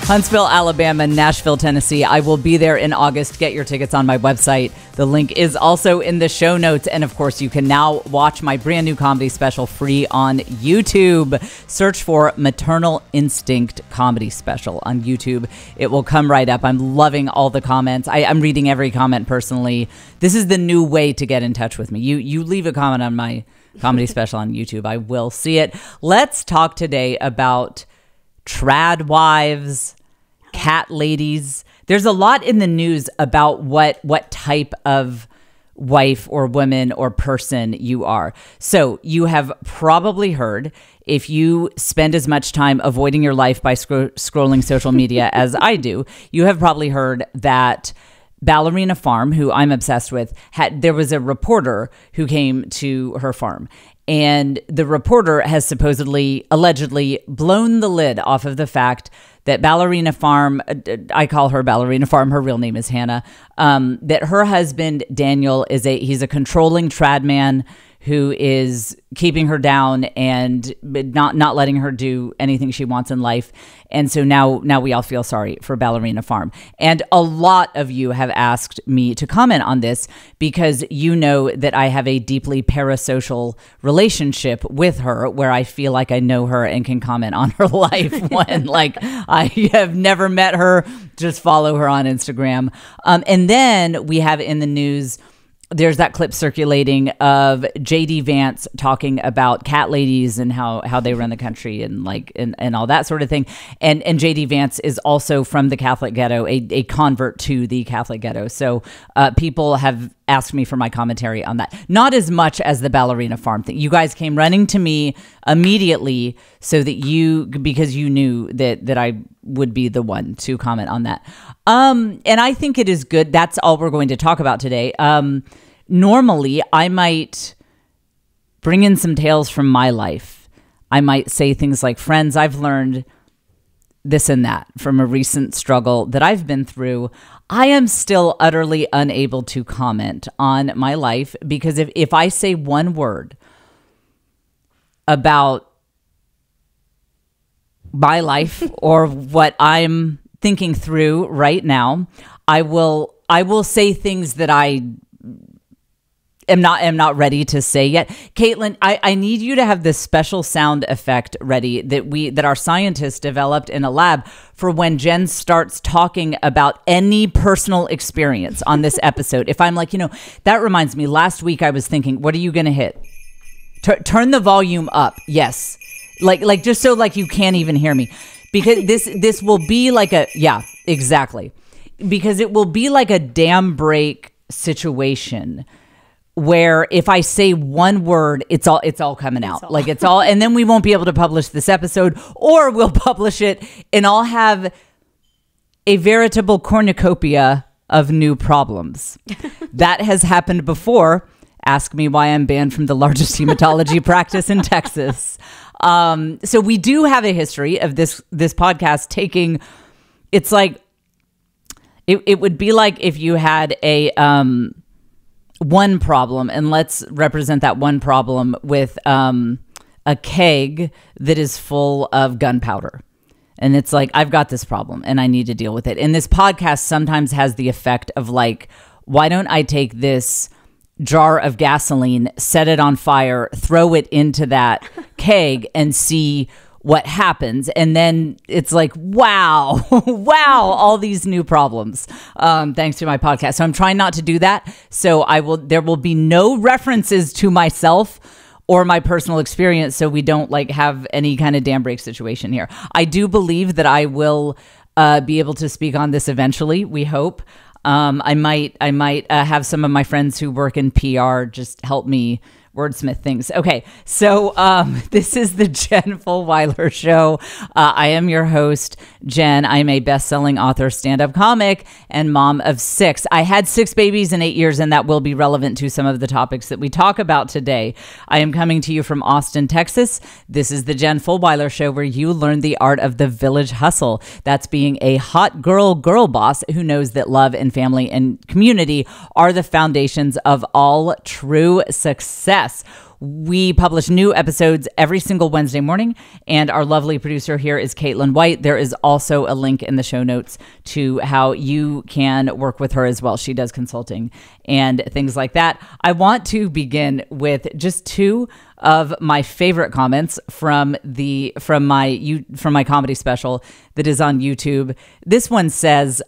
Huntsville, Alabama, Nashville, Tennessee. I will be there in August. Get your tickets on my website. The link is also in the show notes. And of course, you can now watch my brand new comedy special free on YouTube. Search for Maternal Instinct Comedy Special on YouTube. It will come right up. I'm loving all the comments. I'm reading every comment personally. This is the new way to get in touch with me. You leave a comment on my comedy special on YouTube. I will see it. Let's talk today about trad wives, cat ladies. There's a lot in the news about what type of wife or woman or person you are. So you have probably heard, if you spend as much time avoiding your life by scrolling social media as I do, you have probably heard that Ballerina Farm, who I'm obsessed with, there was a reporter who came to her farm. And the reporter has allegedly blown the lid off of the fact that Ballerina Farm, I call her Ballerina Farm, her real name is Hannah, that her husband, Daniel, he's a controlling trad man who is keeping her down and not letting her do anything she wants in life. And so now we all feel sorry for Ballerina Farm. And a lot of you have asked me to comment on this because you know that I have a deeply parasocial relationship with her where I feel like I know her and can comment on her life when like I have never met her, just follow her on Instagram. And then we have in the news, there's that clip circulating of JD Vance talking about cat ladies and how they run the country and and all that sort of thing. And JD Vance is also from the Catholic ghetto, a convert to the Catholic ghetto. So people have asked me for my commentary on that. Not as much as the Ballerina Farm thing. You guys came running to me immediately because you knew that I would be the one to comment on that. And I think it is good. That's all we're going to talk about today. Normally, I might bring in some tales from my life. I might say things like, friends, I've learned this and that from a recent struggle that I've been through. I am still utterly unable to comment on my life because if I say one word about my life or what I'm thinking through right now, I will say things that I am not ready to say yet. Caitlin, I need you to have this special sound effect ready that our scientists developed in a lab for when Jen starts talking about any personal experience on this episode. If I'm like, that reminds me, last week I was thinking, what are you going to hit? Turn the volume up. Yes. Like just so like you can't even hear me. Because this will be like exactly. Because it will be like a dam break situation where if I say one word, it's all coming out. And then we won't be able to publish this episode, or we'll publish it and I'll have a veritable cornucopia of new problems. That has happened before. Ask me why I'm banned from the largest hematology practice in Texas. So we do have a history of this podcast taking, it's like, it would be like if you had a one problem, and let's represent that one problem with a keg that is full of gunpowder. And it's like, I've got this problem and I need to deal with it. And this podcast sometimes has the effect of like, why don't I take this jar of gasoline, set it on fire, throw it into that keg and see what happens. And then it's like, wow, all these new problems, thanks to my podcast. So I'm trying not to do that. So there will be no references to myself or my personal experience. So we don't have any kind of dam break situation here. I do believe that I will be able to speak on this eventually. We hope. I might have some of my friends who work in PR just help me wordsmith things. Okay, so this is the Jen Fulwiler Show. I am your host, Jen. I'm a best-selling author, stand-up comic, and mom of 6. I had 6 babies in 8 years, and that will be relevant to some of the topics that we talk about today. I am coming to you from Austin, Texas. This is the Jen Fulwiler Show, where you learn the art of the village hustle. That's being a hot girl boss who knows that love and family and community are the foundations of all true success. Yes. We publish new episodes every single Wednesday morning, and our lovely producer here is Caitlin White. There is also a link in the show notes to how you can work with her as well. She does consulting and things like that. I want to begin with just two of my favorite comments from my comedy special that is on YouTube. This one says,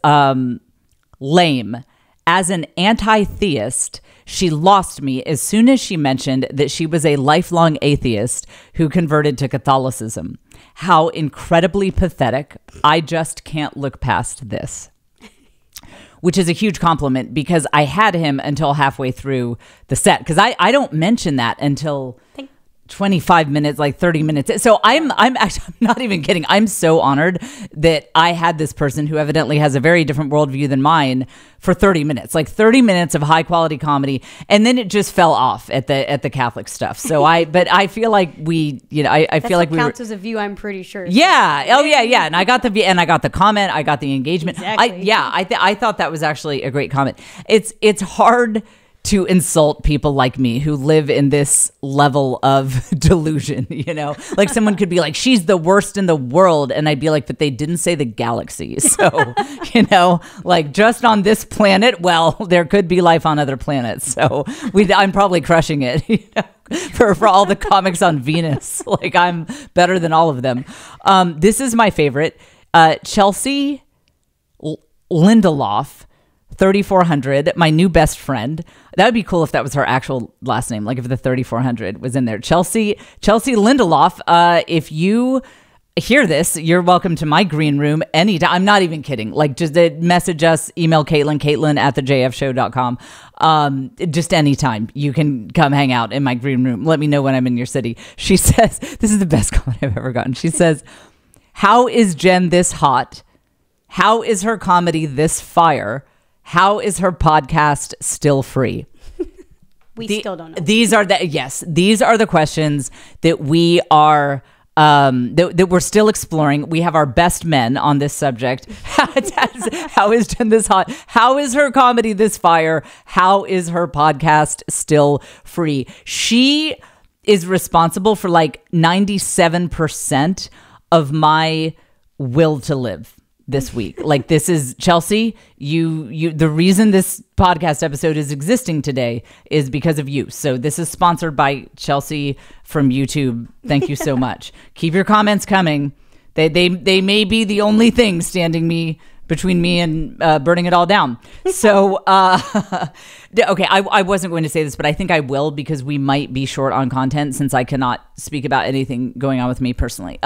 lame. As an anti-theist, she lost me as soon as she mentioned that she was a lifelong atheist who converted to Catholicism. How incredibly pathetic. I just can't look past this. Which is a huge compliment because I had him until halfway through the set. Because I don't mention that until 25 minutes, like 30 minutes. So I'm not even kidding. I'm so honored that I had this person who evidently has a very different worldview than mine for 30 minutes, like 30 minutes of high quality comedy. And then it just fell off at the Catholic stuff. So but I feel like I feel like counts as a view, I'm pretty sure. Yeah. Oh yeah. Yeah. And I got the comment. I got the engagement. Exactly. I thought that was actually a great comment. It's hard to insult people like me who live in this level of delusion, like someone could be like, she's the worst in the world. And I'd be like, but they didn't say the galaxy. So, like just on this planet, well, there could be life on other planets. So I'm probably crushing it, for all the comics on Venus. Like I'm better than all of them. This is my favorite, Chelsea Lindelof, 3400, my new best friend. That would be cool if that was her actual last name, like if the 3400 was in there. Chelsea Lindelof, if you hear this, you're welcome to my green room anytime. I'm not even kidding. Like just message us, email Caitlin at thejfshow.com. Just anytime you can come hang out in my green room. Let me know when I'm in your city. She says, this is the best comment I've ever gotten. She says, how is Jen this hot? How is her comedy this fire? How is her podcast still free? We still don't know. These are the questions that we are that we're still exploring. We have our best men on this subject. How is Jen this hot? How is her comedy this fire? How is her podcast still free? She is responsible for like 97% of my will to live this week. Like this is Chelsea, you the reason this podcast episode is existing today is because of you. So this is sponsored by Chelsea from YouTube. Thank you so much. Keep your comments coming. They may be the only thing standing between me and burning it all down. So okay, I wasn't going to say this, but I think I will because we might be short on content since I cannot speak about anything going on with me personally.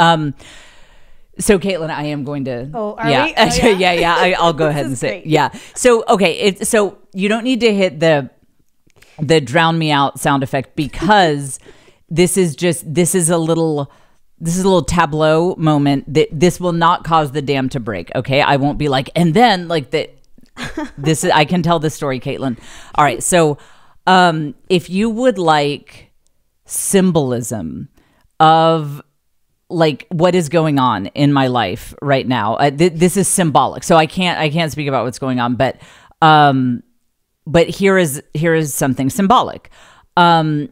So Caitlin, I am going to. Oh, are we? Oh, yeah. I'll go ahead and say, great. yeah. So okay, so you don't need to hit the drown me out sound effect because this is a little tableau moment that this will not cause the dam to break. Okay, I won't be like, and then like that. This is I can tell this story, Caitlin. All right, so if you would like symbolism of like what is going on in my life right now. This is symbolic. So I can't speak about what's going on, but here is something symbolic. I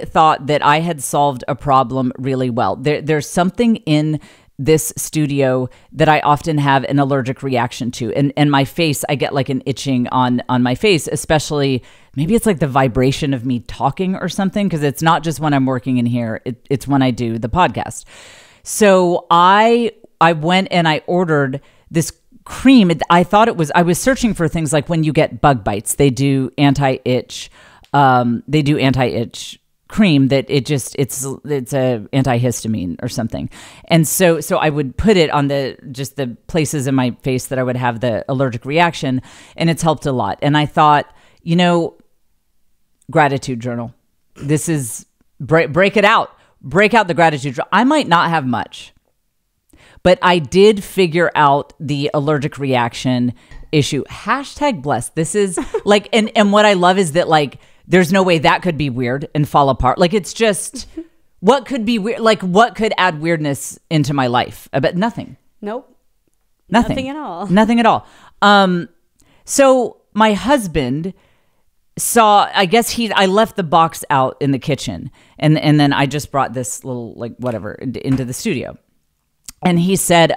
thought that I had solved a problem really well. There's something in this studio that I often have an allergic reaction to. And my face, I get like an itching on my face, especially maybe it's like the vibration of me talking or something, because it's not just when I'm working in here, it's when I do the podcast. So I went and I ordered this cream. I was searching for things like when you get bug bites, they do anti-itch cream that it's a antihistamine or something. And so I would put it on the places in my face that I would have the allergic reaction, and it's helped a lot. And I thought, gratitude journal. This is break it out. Break out the gratitude journal. I might not have much, but I did figure out the allergic reaction issue. #blessed. This is like, and what I love is that like, there's no way that could be weird and fall apart. Like, it's just, what could be weird? Like, what could add weirdness into my life? I bet nothing. Nope. Nothing. Nothing at all. Nothing at all. So my husband saw, I guess I left the box out in the kitchen, and then I just brought this little, like, whatever into the studio. And he said,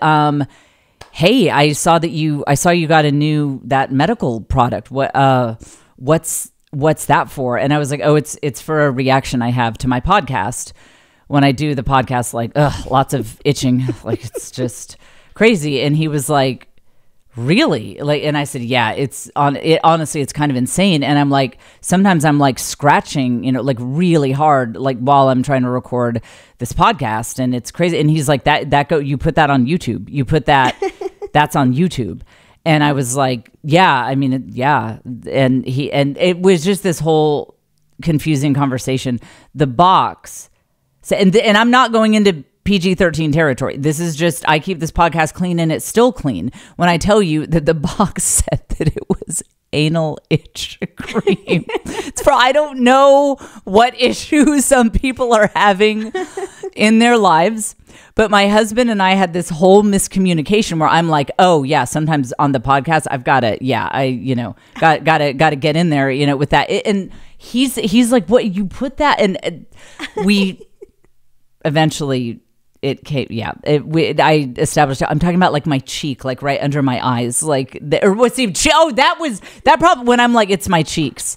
hey, I saw you got that medical product. What's that for? And I was like, oh, it's for a reaction I have to my podcast. When I do the podcast, like, lots of itching, like, it's just crazy. And he was like, really? Like, and I said, yeah, honestly, it's kind of insane. And I'm like, sometimes I'm like scratching, like really hard, like while I'm trying to record this podcast, and it's crazy. And he's like, you put that on YouTube. You put that's on YouTube. And I was like, yeah, I mean, yeah. And it was just this whole confusing conversation. The box. So, and I'm not going into PG-13 territory. This is just, I keep this podcast clean, and it's still clean when I tell you that the box said that it was anal itch cream. I don't know what issues some people are having in their lives, but my husband and I had this whole miscommunication where I'm like, oh yeah, sometimes on the podcast I've got to, got to get in there, with that. And he's like, what, you put that? And we eventually, it came, yeah. I established it. I'm talking about like my cheek, like right under my eyes, like that was that problem. When I'm like, it's my cheeks.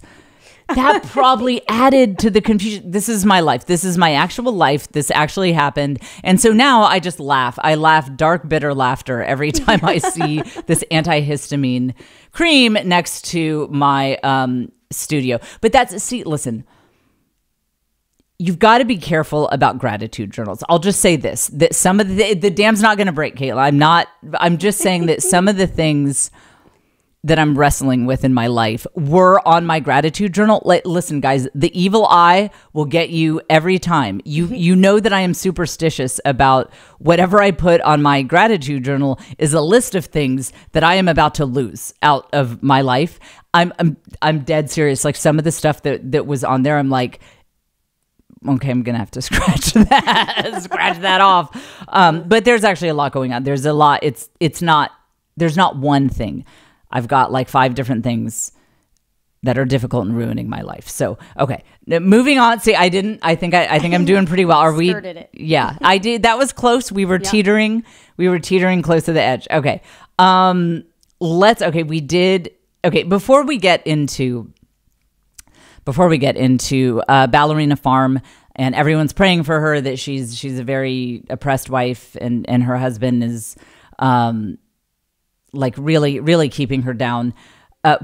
That probably added to the confusion. This is my life. This is my actual life. This actually happened, and so now I just laugh. I laugh dark, bitter laughter every time I see this antihistamine cream next to my studio. But listen. You've got to be careful about gratitude journals. I'll just say this, that some of the dam's not going to break, Kayla. I'm just saying that some of the things that I'm wrestling with in my life were on my gratitude journal. Listen, guys, the evil eye will get you every time. You know that I am superstitious about whatever I put on my gratitude journal is a list of things that I am about to lose out of my life. I'm dead serious. Like some of the stuff that was on there, I'm like, okay, I'm going to have to scratch that off. But there's actually a lot going on. There's a lot. There's not one thing. I've got like 5 different things that are difficult and ruining my life. So, okay, moving on. See, I think I'm doing pretty well. Are we? Skirted it. Yeah, I did. That was close. We were teetering. We were teetering close to the edge. Okay. We did. Okay. Before we get into Ballerina Farm, and everyone's praying for her, that she's a very oppressed wife, and her husband is like really, really keeping her down.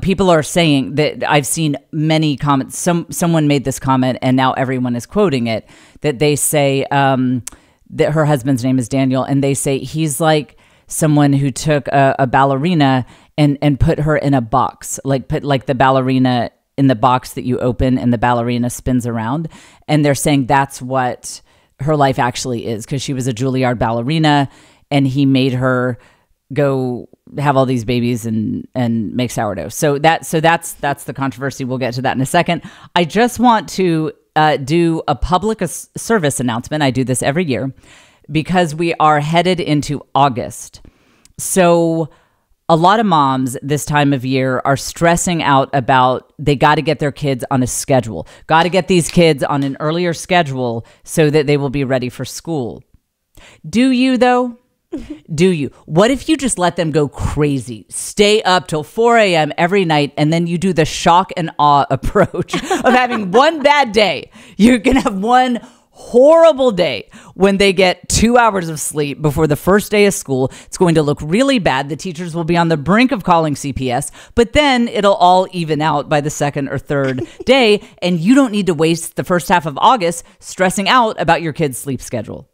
People are saying that I've seen many comments. Someone made this comment, and now everyone is quoting it, that they say that her husband's name is Daniel, and they say he's like someone who took a ballerina and put her in a box, like put like the ballerina in the box that you open and the ballerina spins around. And they're saying that's what her life actually is, because she was a Juilliard ballerina, and he made her go have all these babies and make sourdough. So that's the controversy. We'll get to that in a second. I just want to do a public service announcement. I do this every year because we are headed into August. So a lot of moms this time of year are stressing out about they got to get their kids on a schedule, got to get these kids on an earlier schedule so that they will be ready for school. Do you, though? Do you? What if you just let them go crazy, stay up till 4 a.m. every night, and then you do the shock and awe approach of having one bad day? You're going to have one horrible day when they get 2 hours of sleep before the first day of school. It's going to look really bad. The teachers will be on the brink of calling CPS, but then it'll all even out by the second or third day, and you don't need to waste the first half of August stressing out about your kid's sleep schedule.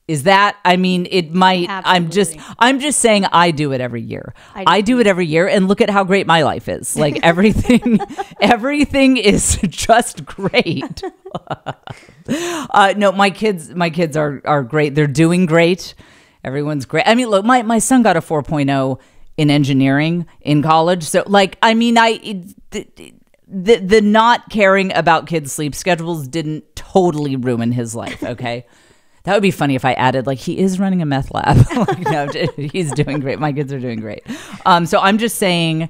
Is that, I mean, it might, Absolutely. I'm just saying I do it every year. I do it every year, and look at how great my life is. Like everything is just great. No, my kids are great. They're doing great. Everyone's great. I mean, look, my son got a 4.0 in engineering in college. So like, I mean, the not caring about kids' sleep schedules didn't totally ruin his life. Okay. That would be funny if I added, like, he is running a meth lab. Like, no, he's doing great. My kids are doing great. So I'm just saying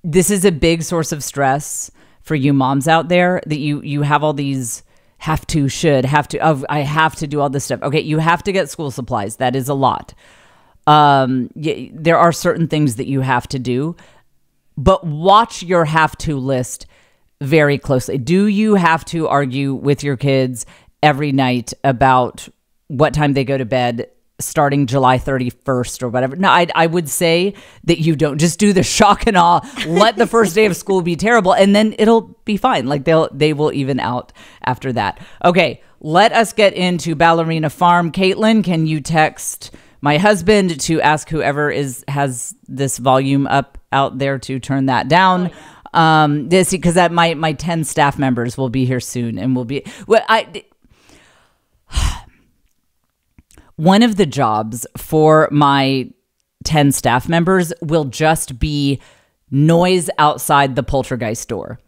this is a big source of stress for you moms out there, that you have all these have to, should, have to, oh, I have to do all this stuff. Okay, you have to get school supplies. That is a lot. There are certain things that you have to do, but watch your have to list very closely. Do you have to argue with your kids every night about what time they go to bed starting July 31st or whatever? No, I would say that you don't. Just do the shock and awe. Let the first day of school be terrible, and then it'll be fine. Like they will even out after that. Okay, let us get into Ballerina Farm. Caitlin, can you text my husband to ask whoever has this volume up out there to turn that down? This, because that my 10 staff members will be here soon, and will be one of the jobs for my 10 staff members will just be noise outside the poltergeist door.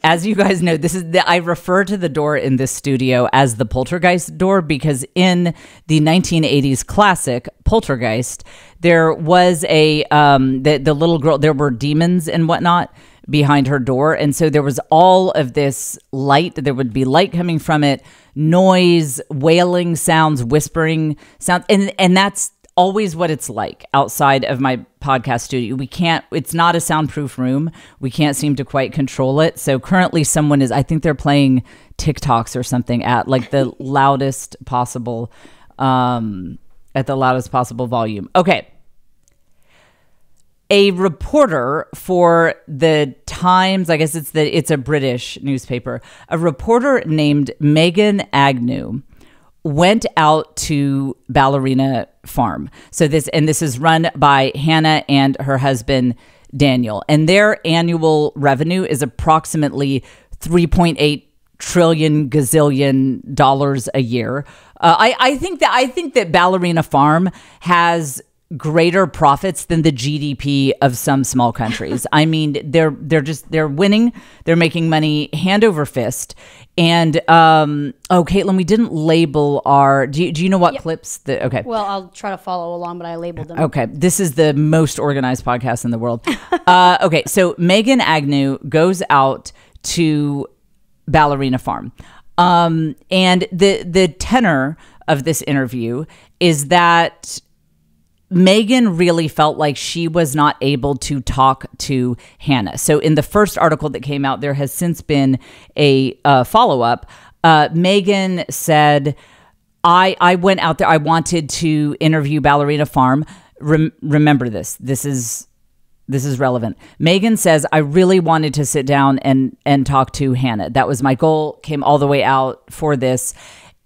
As you guys know, I refer to the door in this studio as the poltergeist door because in the 1980s classic Poltergeist, there was the little girl, there were demons and whatnot behind her door. And so there was all of this light. There would be light coming from it, noise, wailing sounds, whispering sounds. And that's always what it's like outside of my podcast studio. It's not a soundproof room. We can't seem to quite control it. So currently I think they're playing TikToks or something at like the loudest possible, at the loudest possible volume. Okay. A reporter for the Times, I guess it's a British newspaper, a reporter named Megan Agnew went out to Ballerina Farm. So this is run by Hannah and her husband, Daniel. And their annual revenue is approximately $3.8 trillion gazillion dollars a year. I think that Ballerina Farm has greater profits than the GDP of some small countries. I mean, they're winning. They're making money hand over fist. And Caitlin, we didn't label our. Do you know what clips? Okay. Well, I'll try to follow along, but I labeled them. Okay, this is the most organized podcast in the world. Okay, so Megan Agnew goes out to Ballerina Farm, and the tenor of this interview is that Megan really felt like she was not able to talk to Hannah. So in the first article that came out, there has since been a follow-up. Megan said, I went out there. I wanted to interview Ballerina Farm. Remember this. This is relevant. Megan says, I really wanted to sit down and talk to Hannah. That was my goal. Came all the way out for this.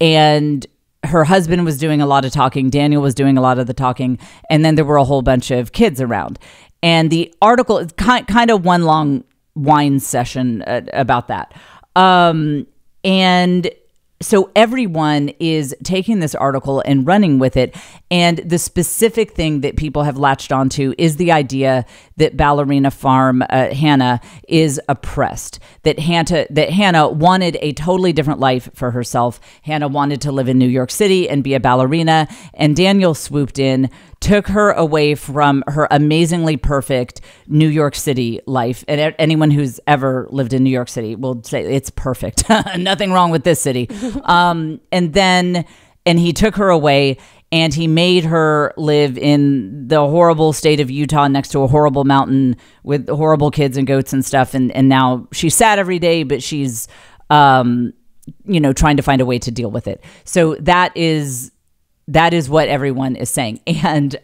And her husband was doing a lot of talking. Daniel was doing a lot of the talking. And then there were a whole bunch of kids around. And the article is kind of one long wine session about that. And so everyone is taking this article and running with it. And the specific thing that people have latched onto is the idea that Ballerina Farm, Hannah, is oppressed. That Hannah wanted a totally different life for herself. Hannah wanted to live in New York City and be a ballerina. And Daniel swooped in, took her away from her amazingly perfect New York City life. And anyone who's ever lived in New York City will say it's perfect. Nothing wrong with this city. And he took her away and he made her live in the horrible state of Utah next to a horrible mountain with horrible kids and goats and stuff. And now she's sad every day, but she's, trying to find a way to deal with it. So that is what everyone is saying. And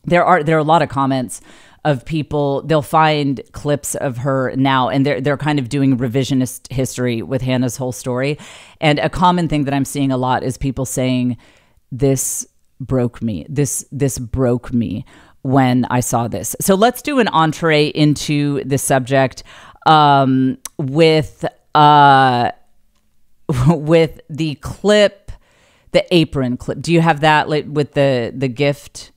there are a lot of comments of people. They'll find clips of her now, and they're kind of doing revisionist history with Hannah's whole story. And a common thing that I'm seeing a lot is people saying, "This broke me. This broke me when I saw this." So let's do an entree into the subject with the clip. The apron clip. Do you have that with the gift?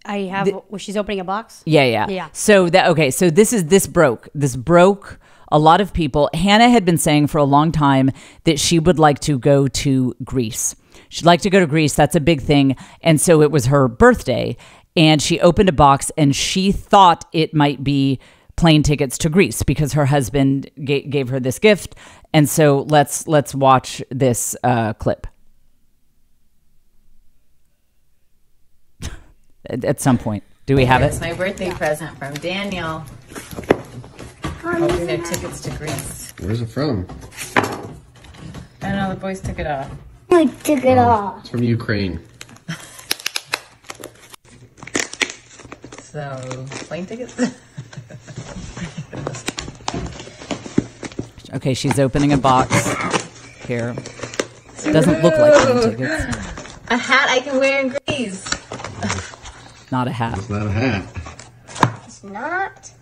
I have. She's opening a box. Yeah. So this broke. This broke a lot of people. Hannah had been saying for a long time that she would like to go to Greece. She'd like to go to Greece. That's a big thing. And so it was her birthday, and she opened a box, and she thought it might be plane tickets to Greece because her husband gave her this gift. And so let's watch this clip. At some point. Do we have it? It's my birthday present from Daniel. Hoping they're tickets to Greece. Where's it from? I don't know, the boys took it off. I took it off. It's from Ukraine. So, plane tickets? Okay, she's opening a box here. Doesn't look like plane tickets. A hat I can wear in Greece. Not a hat. It's not a hat. It's not.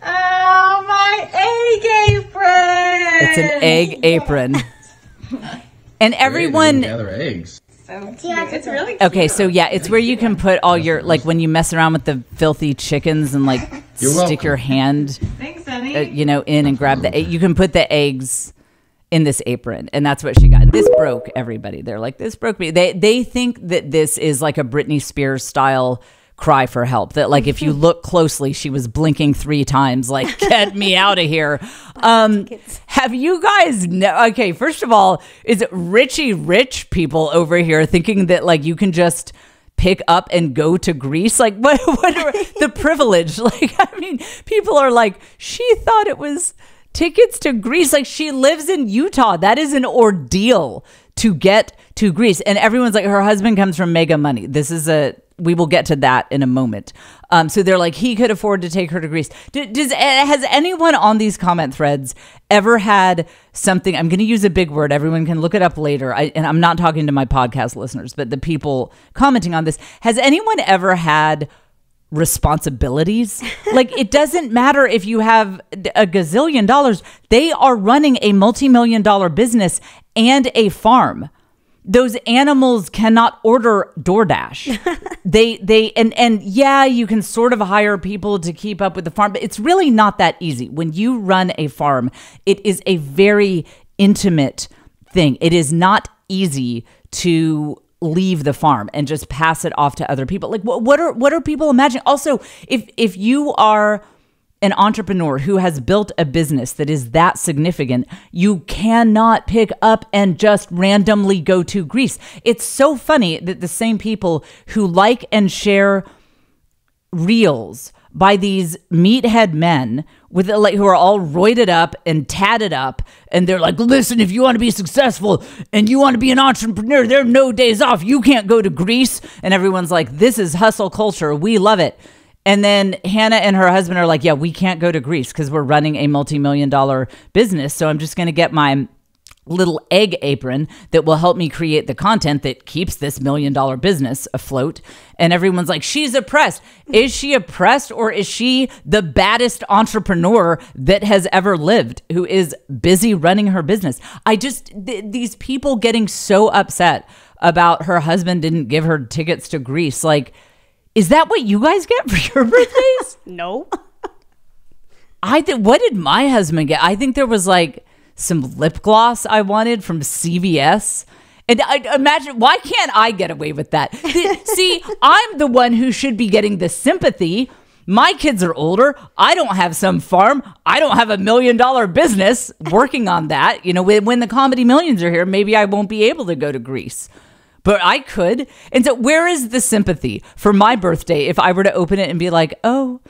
Oh, my egg apron! It's an egg apron. And everyone... Gather eggs. So cute. It's really cute. Okay, so yeah, it's where you can put all your, like when you mess around with the filthy chickens and like You're stick welcome. your hand, Thanks, honey. in and grab the egg. You can put the eggs in this apron, and that's what she got. This broke everybody. They're like, this broke me. They think that this is like a Britney Spears style cry for help, that like if you look closely, she was blinking 3 times like, get me out of here. Have you guys okay, first of all, is it Richie rich people over here thinking that like you can just pick up and go to Greece? Like what are the privilege? Like, I mean, people are like, she thought it was tickets to Greece. Like, she lives in Utah. That is an ordeal to get to Greece. And everyone's like, her husband comes from mega money. We will get to that in a moment. So they're like, he could afford to take her to Greece. Has anyone on these comment threads ever had something, I'm going to use a big word, everyone can look it up later, and I'm not talking to my podcast listeners, but the people commenting on this, has anyone ever had responsibilities? Like, it doesn't matter if you have a gazillion dollars. They are running a multi-million-dollar business and a farm. Those animals cannot order DoorDash. And yeah, you can sort of hire people to keep up with the farm, but it's really not that easy. When you run a farm, it is a very intimate thing. It is not easy to leave the farm and just pass it off to other people. Like, what are people imagining? Also, if you are an entrepreneur who has built a business that is that significant, you cannot pick up and just randomly go to Greece. It's so funny that the same people who like and share reels by these meathead men with like who are all roided up and tatted up, and they're like, listen, if you want to be successful and you want to be an entrepreneur, there are no days off. You can't go to Greece. And everyone's like, this is hustle culture. We love it. And then Hannah and her husband are like, yeah, we can't go to Greece because we're running a multi-million-dollar business. So I'm just going to get my little egg apron that will help me create the content that keeps this $1 million business afloat. And everyone's like, she's oppressed. Is she oppressed, or is she the baddest entrepreneur that has ever lived, who is busy running her business? These people getting so upset about her husband didn't give her tickets to Greece. Like, is that what you guys get for your birthdays? No. What did my husband get? I think there was like some lip gloss I wanted from CVS. And I imagine, why can't I get away with that? See, I'm the one who should be getting the sympathy. My kids are older. I don't have some farm. I don't have $1 million business working on that. You know, when the Comedy Millions are here, maybe I won't be able to go to Greece. But I could. And so where is the sympathy for my birthday if I were to open it and be like, oh,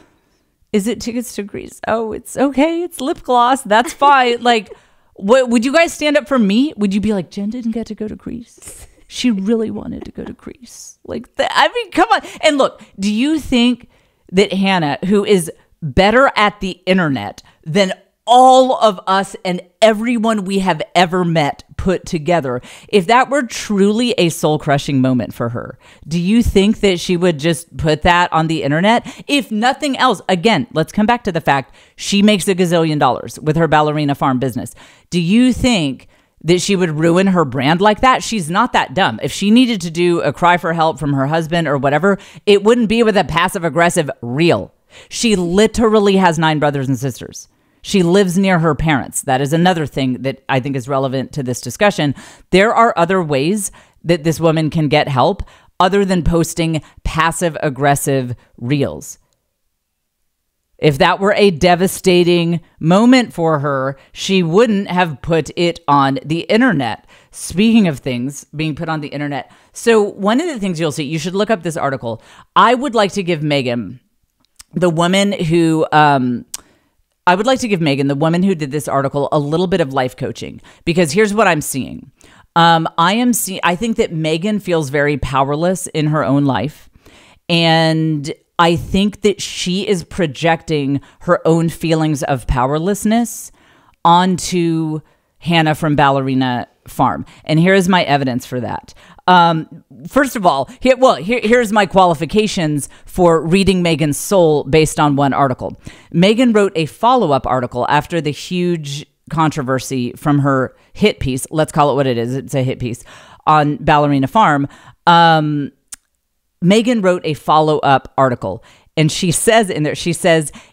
is it tickets to Greece? Oh, it's okay. It's lip gloss. That's fine. Like, what would you guys stand up for me? Would you be like, Jen didn't get to go to Greece? She really wanted to go to Greece. Like, I mean, come on. And look, do you think that Hannah, who is better at the internet than all of us and everyone we have ever met put together, if that were truly a soul-crushing moment for her, do you think that she would just put that on the internet? If nothing else, again, let's come back to the fact she makes a gazillion dollars with her Ballerina Farm business. Do you think that she would ruin her brand like that? She's not that dumb. If she needed to do a cry for help from her husband or whatever, it wouldn't be with a passive-aggressive reel. She literally has 9 brothers and sisters. She lives near her parents. That is another thing that I think is relevant to this discussion. There are other ways that this woman can get help other than posting passive-aggressive reels. If that were a devastating moment for her, she wouldn't have put it on the internet. Speaking of things being put on the internet. So one of the things you'll see, you should look up this article. I would like to give Megan, the woman who did this article, a little bit of life coaching, because here's what I'm seeing. I think that Megan feels very powerless in her own life. And I think that she is projecting her own feelings of powerlessness onto Hannah from Ballerina Farm. And here is my evidence for that. First of all, here's my qualifications for reading Megan's soul based on one article. Megan wrote a follow-up article after the huge controversy from her hit piece. Let's call it what it is. It's a hit piece on Ballerina Farm. Megan wrote a follow-up article, and she says in there,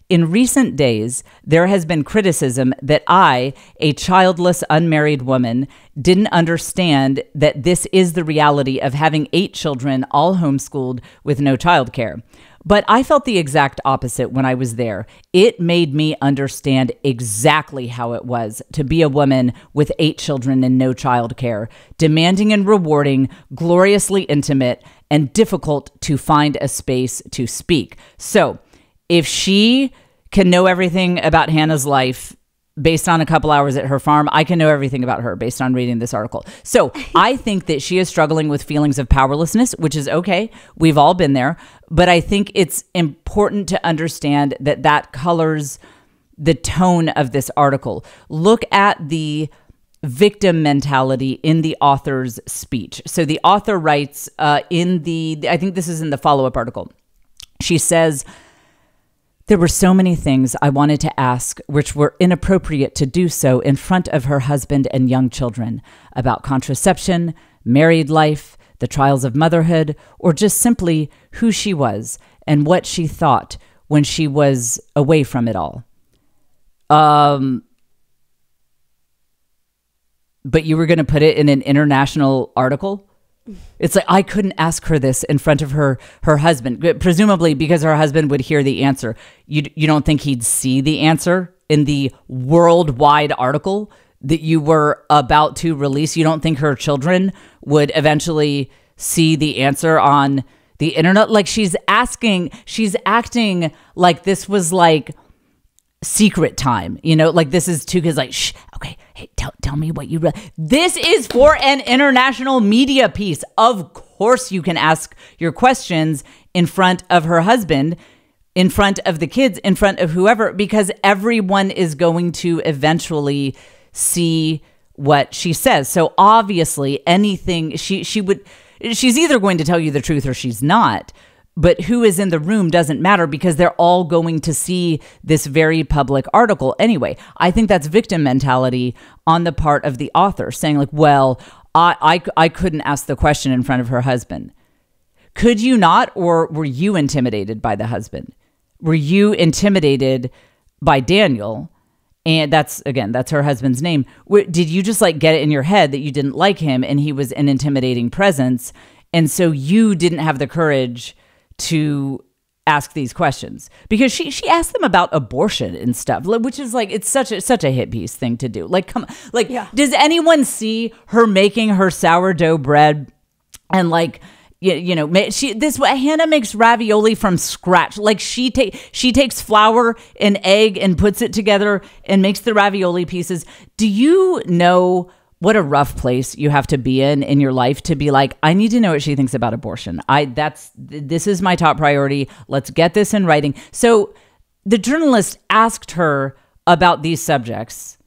in recent days, there has been criticism that I, a childless, unmarried woman, didn't understand that this is the reality of having 8 children, all homeschooled with no childcare. But I felt the exact opposite when I was there. It made me understand exactly how it was to be a woman with 8 children and no childcare, demanding and rewarding, gloriously intimate, and difficult to find a space to speak. So if she can know everything about Hannah's life based on a couple hours at her farm, I can know everything about her based on reading this article. So I think that she is struggling with feelings of powerlessness, which is okay. We've all been there. But I think it's important to understand that that colors the tone of this article. Look at the victim mentality in the author's speech. So the author writes I think this is in the follow-up article. She says, there were so many things I wanted to ask which were inappropriate to do so in front of her husband and young children, about contraception, married life, the trials of motherhood, or just simply who she was and what she thought when she was away from it all. But you were going to put it in an international article? It's like, I couldn't ask her this in front of her husband, presumably because her husband would hear the answer. You don't think he'd see the answer in the worldwide article that you were about to release? You don't think her children would eventually see the answer on the internet? Like she's acting like this was like secret time, like this is two kids like, shh, okay, hey, tell me what you read. This is for an international media piece. Of course you can ask your questions in front of her husband, in front of the kids, in front of whoever, because everyone is going to eventually see what she says. So obviously anything she's either going to tell you the truth or she's not. But who is in the room doesn't matter because they're all going to see this very public article anyway. I think that's victim mentality on the part of the author saying like, well, I couldn't ask the question in front of her husband. Could you not? Or were you intimidated by the husband? Were you intimidated by Daniel? And that's her husband's name. Did you just like get it in your head that you didn't like him and he was an intimidating presence? And so you didn't have the courage to ask these questions, because she asked them about abortion and stuff, which is like, it's such a hit piece thing to do. Like, come on, like, yeah. Does anyone see her making her sourdough bread and like, Hannah makes ravioli from scratch. Like she takes flour and egg and puts it together and makes the ravioli pieces. Do you know what a rough place you have to be in your life to be like, I need to know what she thinks about abortion. This is my top priority. Let's get this in writing. So the journalist asked her about these subjects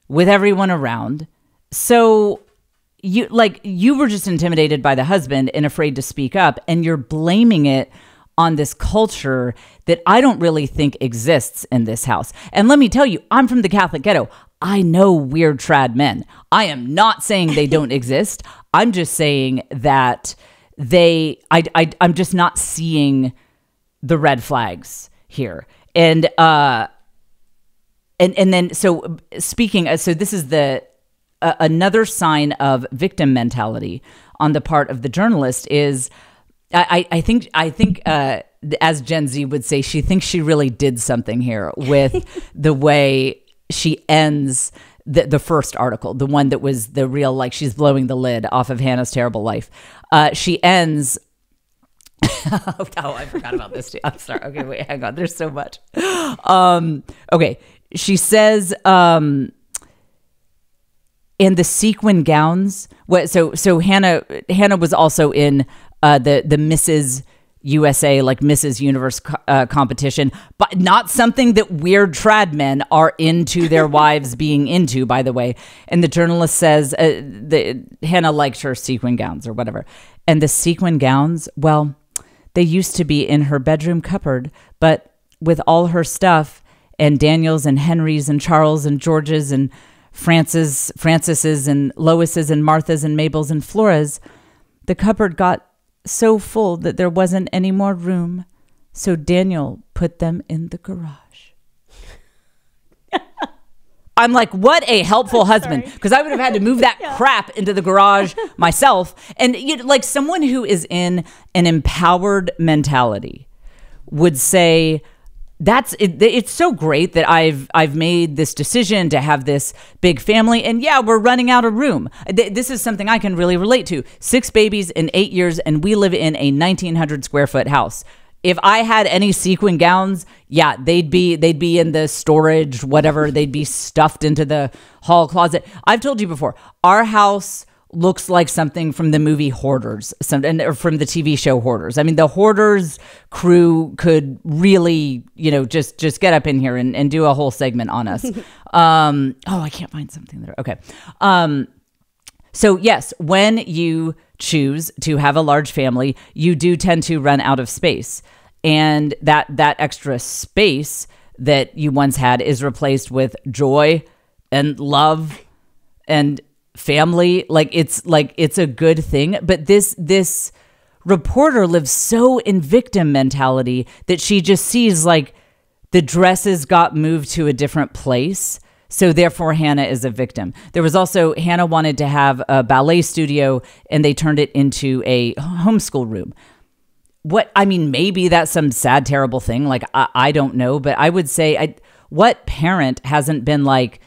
with everyone around. So you were just intimidated by the husband and afraid to speak up, and you're blaming it on this culture that I don't really think exists in this house. And let me tell you, I'm from the Catholic ghetto. I know weird trad men. I am not saying they don't exist. I'm just saying that I'm just not seeing the red flags here. And then so speaking, so this is another sign of victim mentality on the part of the journalist is I think as Gen Z would say, she thinks she really did something here with the way she ends the first article, the one that was the real, like she's blowing the lid off of Hannah's terrible life. She ends. Oh, I forgot about this too. I'm sorry. Okay, wait, hang on. There's so much. Okay, she says, in the sequin gowns. So Hannah was also in the Mrs. USA, like Mrs. Universe competition, but not something that weird trad men are into their wives being into, by the way. And the journalist says Hannah liked her sequin gowns or whatever. And the sequin gowns, well, they used to be in her bedroom cupboard, but with all her stuff and Daniel's and Henry's and Charles and George's and Frances's and Lois's and Martha's and Mabel's and Flora's, the cupboard got so full that there wasn't any more room. So Daniel put them in the garage. I'm like, what a helpful husband. Because I would have had to move that crap into the garage myself. And like someone who is in an empowered mentality would say, it's so great that I've made this decision to have this big family, and yeah, we're running out of room. This is something I can really relate to. 6 babies in 8 years, and we live in a 1,900 square foot house. If I had any sequin gowns, yeah, they'd be in the storage, whatever. They'd be stuffed into the hall closet. I've told you before, our house looks like something from the movie Hoarders, or from the TV show Hoarders. I mean, the Hoarders crew could really, just get up in here and do a whole segment on us. I can't find something there. Okay. So yes, when you choose to have a large family, you do tend to run out of space. And that extra space that you once had is replaced with joy and love and family. It's a good thing. But this reporter lives so in victim mentality that she just sees like the dresses got moved to a different place. So therefore Hannah is a victim. There was also, Hannah wanted to have a ballet studio and they turned it into a homeschool room. Maybe that's some sad, terrible thing. Like, I don't know, but I would say what parent hasn't been like,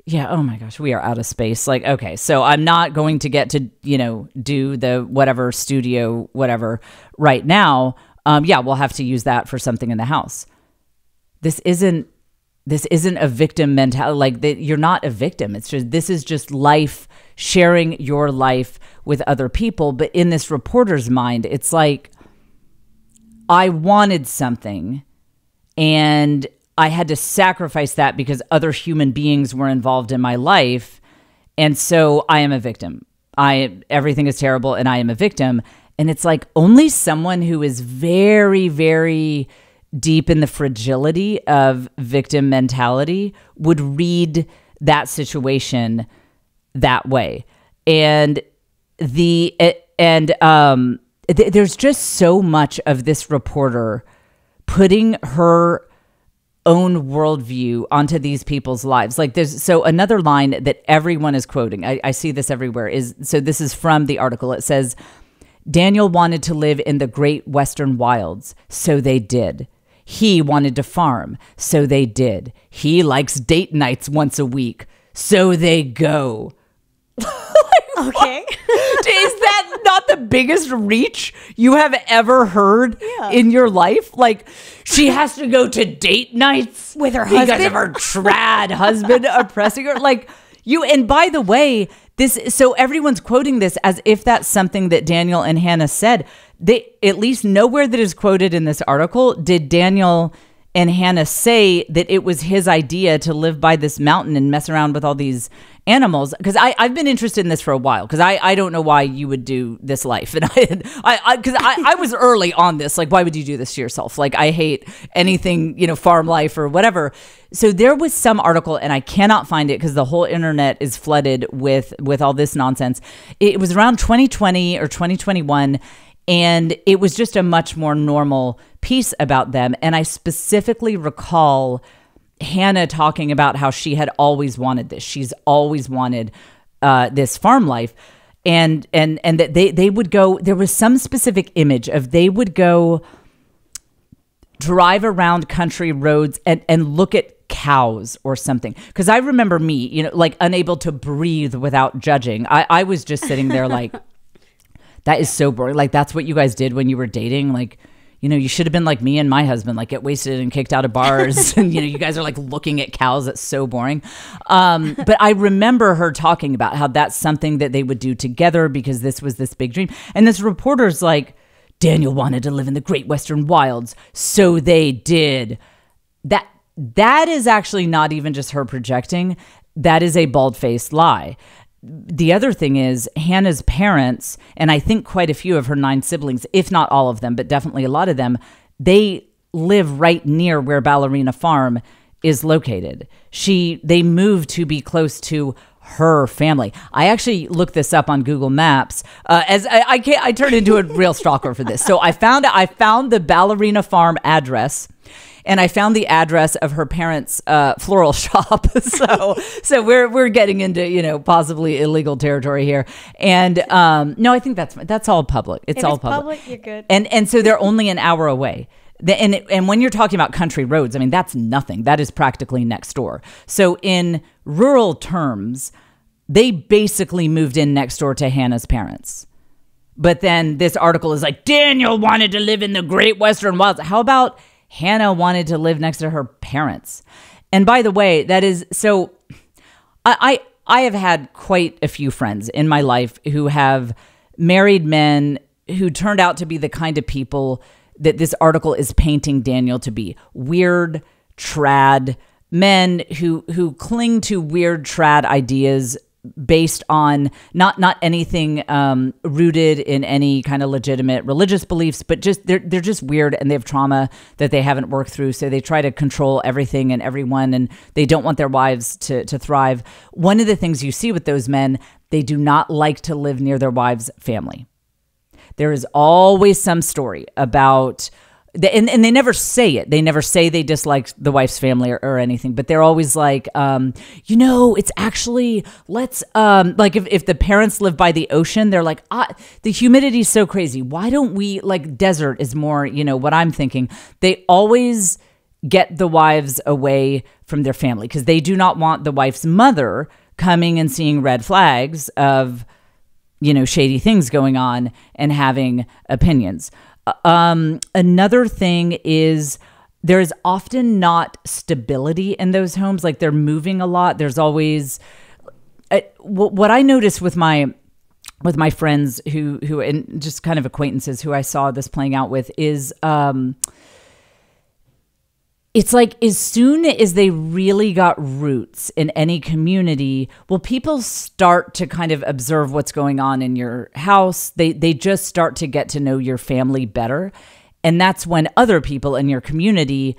yeah, oh my gosh, we are out of space. Like, okay, so I'm not going to get to, do the whatever studio, whatever right now. We'll have to use that for something in the house. This isn't a victim mentality. Like, you're not a victim. This is just life, sharing your life with other people. But in this reporter's mind, it's like, I wanted something and I had to sacrifice that because other human beings were involved in my life. And so I am a victim. Everything is terrible and I am a victim. And it's like only someone who is very, very deep in the fragility of victim mentality would read that situation that way. And there's just so much of this reporter putting her own worldview onto these people's lives. Like so another line that everyone is quoting, I see this everywhere, this is from the article. It says, Daniel wanted to live in the great western wilds, so they did. He wanted to farm, so they did. He likes date nights once a week, so they go. Okay. Is that not the biggest reach you have ever heard in your life? Like, she has to go to date nights with her husband because of her trad husband oppressing her. Like, and by the way, so everyone's quoting this as if that's something that Daniel and Hannah said. They, at least nowhere that is quoted in this article, did Daniel and Hannah say that it was his idea to live by this mountain and mess around with all these animals. Because I've been interested in this for a while, because I don't know why you would do this life. And I was early on this. Like, why would you do this to yourself? Like, I hate anything, farm life or whatever. So there was some article, and I cannot find it because the whole internet is flooded with all this nonsense. It was around 2020 or 2021. And it was just a much more normal piece about them. And I specifically recall Hannah talking about how she had always wanted this. She's always wanted this farm life. And that they would go, there was some specific image of they would go drive around country roads and look at cows or something. Because I remember me, like unable to breathe without judging. I was just sitting there like, that is so boring. Like, that's what you guys did when you were dating. Like, you should have been like me and my husband, like get wasted and kicked out of bars. And, you guys are like looking at cows. That's so boring. But I remember her talking about how that's something that they would do together because this was this big dream. And this reporter's like, Daniel wanted to live in the great Western wilds. So they did. That is actually not even just her projecting. That is a bald-faced lie. The other thing is Hannah's parents, and I think quite a few of her 9 siblings, if not all of them, but definitely a lot of them, they live right near where Ballerina Farm is located. They moved to be close to her family. I actually looked this up on Google Maps. As I turned into a real stalker for this. So I found the Ballerina Farm address. And I found the address of her parents' floral shop. So we're getting into possibly illegal territory here. And no, I think that's all public. It's all public. You're good. And so they're only an hour away. And when you're talking about country roads, I mean, that's nothing. That is practically next door. So in rural terms, they basically moved in next door to Hannah's parents. But then this article is like, Daniel wanted to live in the great Western wilds. How about Hannah wanted to live next to her parents? And by the way, that is so I have had quite a few friends in my life who have married men who turned out to be the kind of people that this article is painting Daniel to be. Weird, trad men who cling to weird trad ideas based on not anything rooted in any kind of legitimate religious beliefs, but just they're just weird and they have trauma that they haven't worked through. So they try to control everything and everyone, and they don't want their wives to thrive. One of the things you see with those men, they do not like to live near their wives' family. There is always some story about and they never say it. They never say they dislike the wife's family or anything, but they're always like, it's actually, let's, like if the parents live by the ocean, they're like, the humidity is so crazy. Why don't we, like desert is more, what I'm thinking. They always get the wives away from their family because they do not want the wife's mother coming and seeing red flags of, shady things going on and having opinions. Another thing is there is often not stability in those homes. Like they're moving a lot. There's always what I noticed with my friends who and just kind of acquaintances who I saw this playing out with is it's like as soon as they really got roots in any community, well, people start to kind of observe what's going on in your house. They just start to get to know your family better. And that's when other people in your community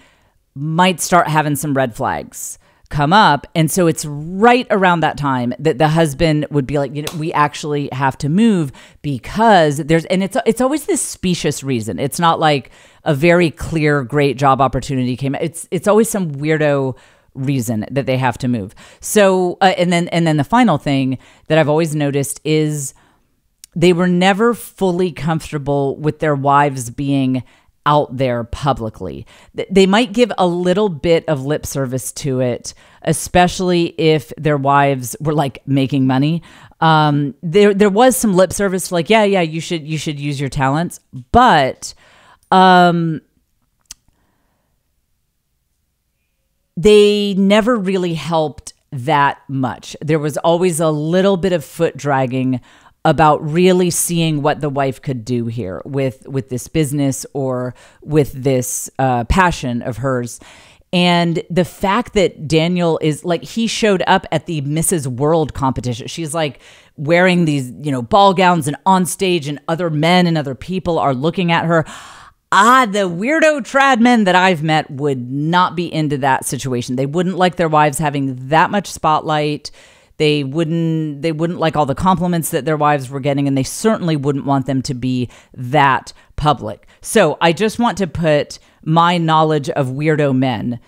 might start having some red flags come up. And so it's right around that time that the husband would be like, we actually have to move because it's always this specious reason. It's not like a very clear, great job opportunity came. It's always some weirdo reason that they have to move. So, and then the final thing that I've always noticed is they were never fully comfortable with their wives being out there publicly. They might give a little bit of lip service to it, especially if their wives were like making money. There was some lip service like, yeah, you should use your talents, but they never really helped that much. There was always a little bit of foot dragging about really seeing what the wife could do here with this business or with this passion of hers. And the fact that Daniel is like, he showed up at the Mrs. World competition. She's like wearing these, ball gowns and on stage, and other men and other people are looking at her. The weirdo trad men that I've met would not be into that situation. They wouldn't like their wives having that much spotlight. They wouldn't like all the compliments that their wives were getting, and they certainly wouldn't want them to be that public. So I just want to put my knowledge of weirdo men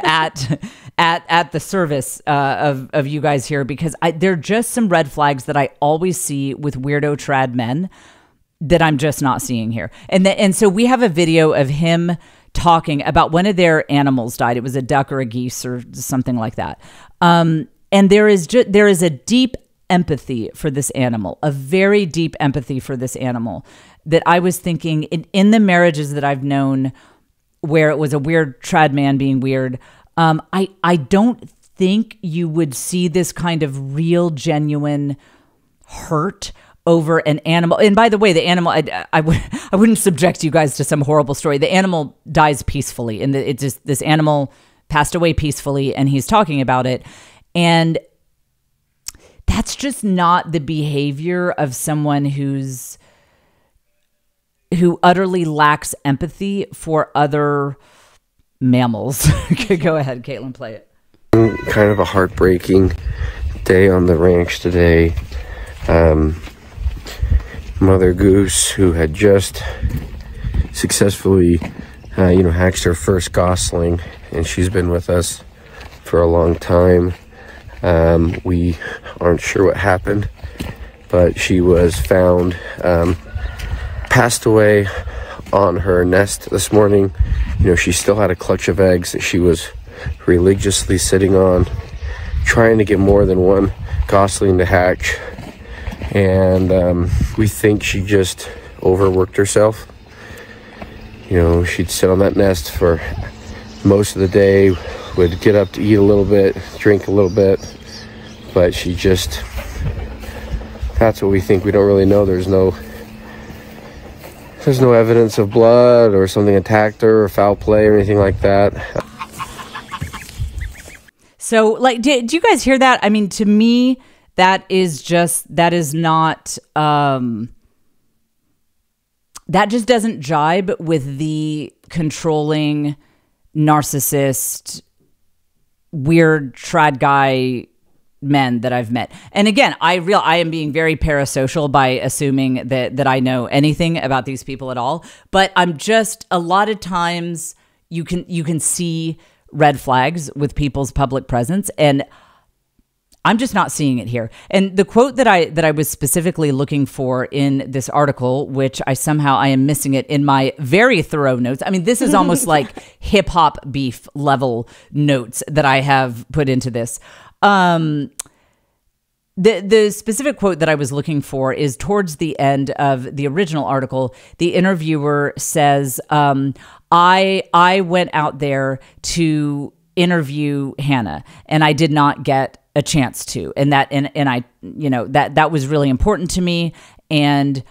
at the service of you guys here, because there are just some red flags that I always see with weirdo trad men that I'm just not seeing here. And so we have a video of him talking about one of their animals died. It was a duck or a geese or something like that. And there is a deep empathy for this animal, a very deep empathy for this animal, that I was thinking in the marriages that I've known where it was a weird trad man being weird. I don't think you would see this kind of real, genuine hurt over an animal. And by the way, the animal, I wouldn't subject you guys to some horrible story. The animal dies peacefully, and it's just, this animal passed away peacefully, and he's talking about it. And that's just not the behavior of someone who utterly lacks empathy for other mammals. Go ahead, Caitlin, play it. Kind of a heartbreaking day on the ranch today. Mother Goose, who had just successfully, hatched her first gosling, and she's been with us for a long time. We aren't sure what happened, but she was found passed away on her nest this morning. She still had a clutch of eggs that she was religiously sitting on, trying to get more than one gosling to hatch. And we think she just overworked herself. She'd sit on that nest for most of the day, would get up to eat a little bit, drink a little bit, but that's what we think. We don't really know. There's no evidence of blood or something attacked her or foul play or anything like that. So, did you guys hear that? I mean, to me, that is not, that just doesn't jibe with the controlling, narcissist, weird trad guy men that I've met. And again, I am being very parasocial by assuming that I know anything about these people at all. But I'm just, a lot of times you can see red flags with people's public presence, and I'm just not seeing it here. And the quote that I was specifically looking for in this article, which I am missing it in my very thorough notes. I mean, this is almost like hip hop beef level notes that I have put into this. The specific quote that I was looking for is towards the end of the original article. The interviewer says, I went out there to interview Hannah, and I did not get a chance to, and I, that was really important to me, and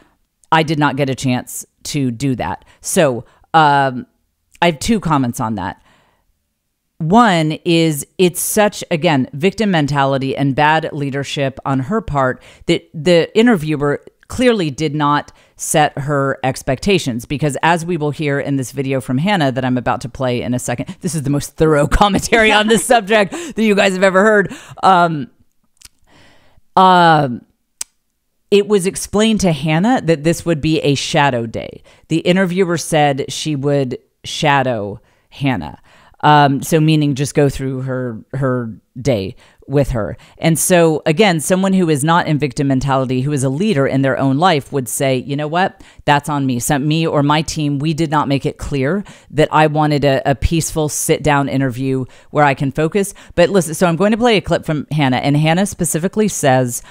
I did not get a chance to do that. So I have two comments on that. One is, it's such, again, victim mentality and bad leadership on her part that the interviewer clearly did not set her expectations, because as we will hear in this video from Hannah that I'm about to play in a second, this is the most thorough commentary on this subject that you guys have ever heard. It was explained to Hannah that this would be a shadow day. The interviewer said she would shadow Hannah. So meaning just go through her day with her. And so again, someone who is not in victim mentality, who is a leader in their own life, would say, you know what, that's on me. So me or my team, we did not make it clear that I wanted a peaceful sit down interview where I can focus. But listen, so I'm going to play a clip from Hannah, and Hannah specifically says,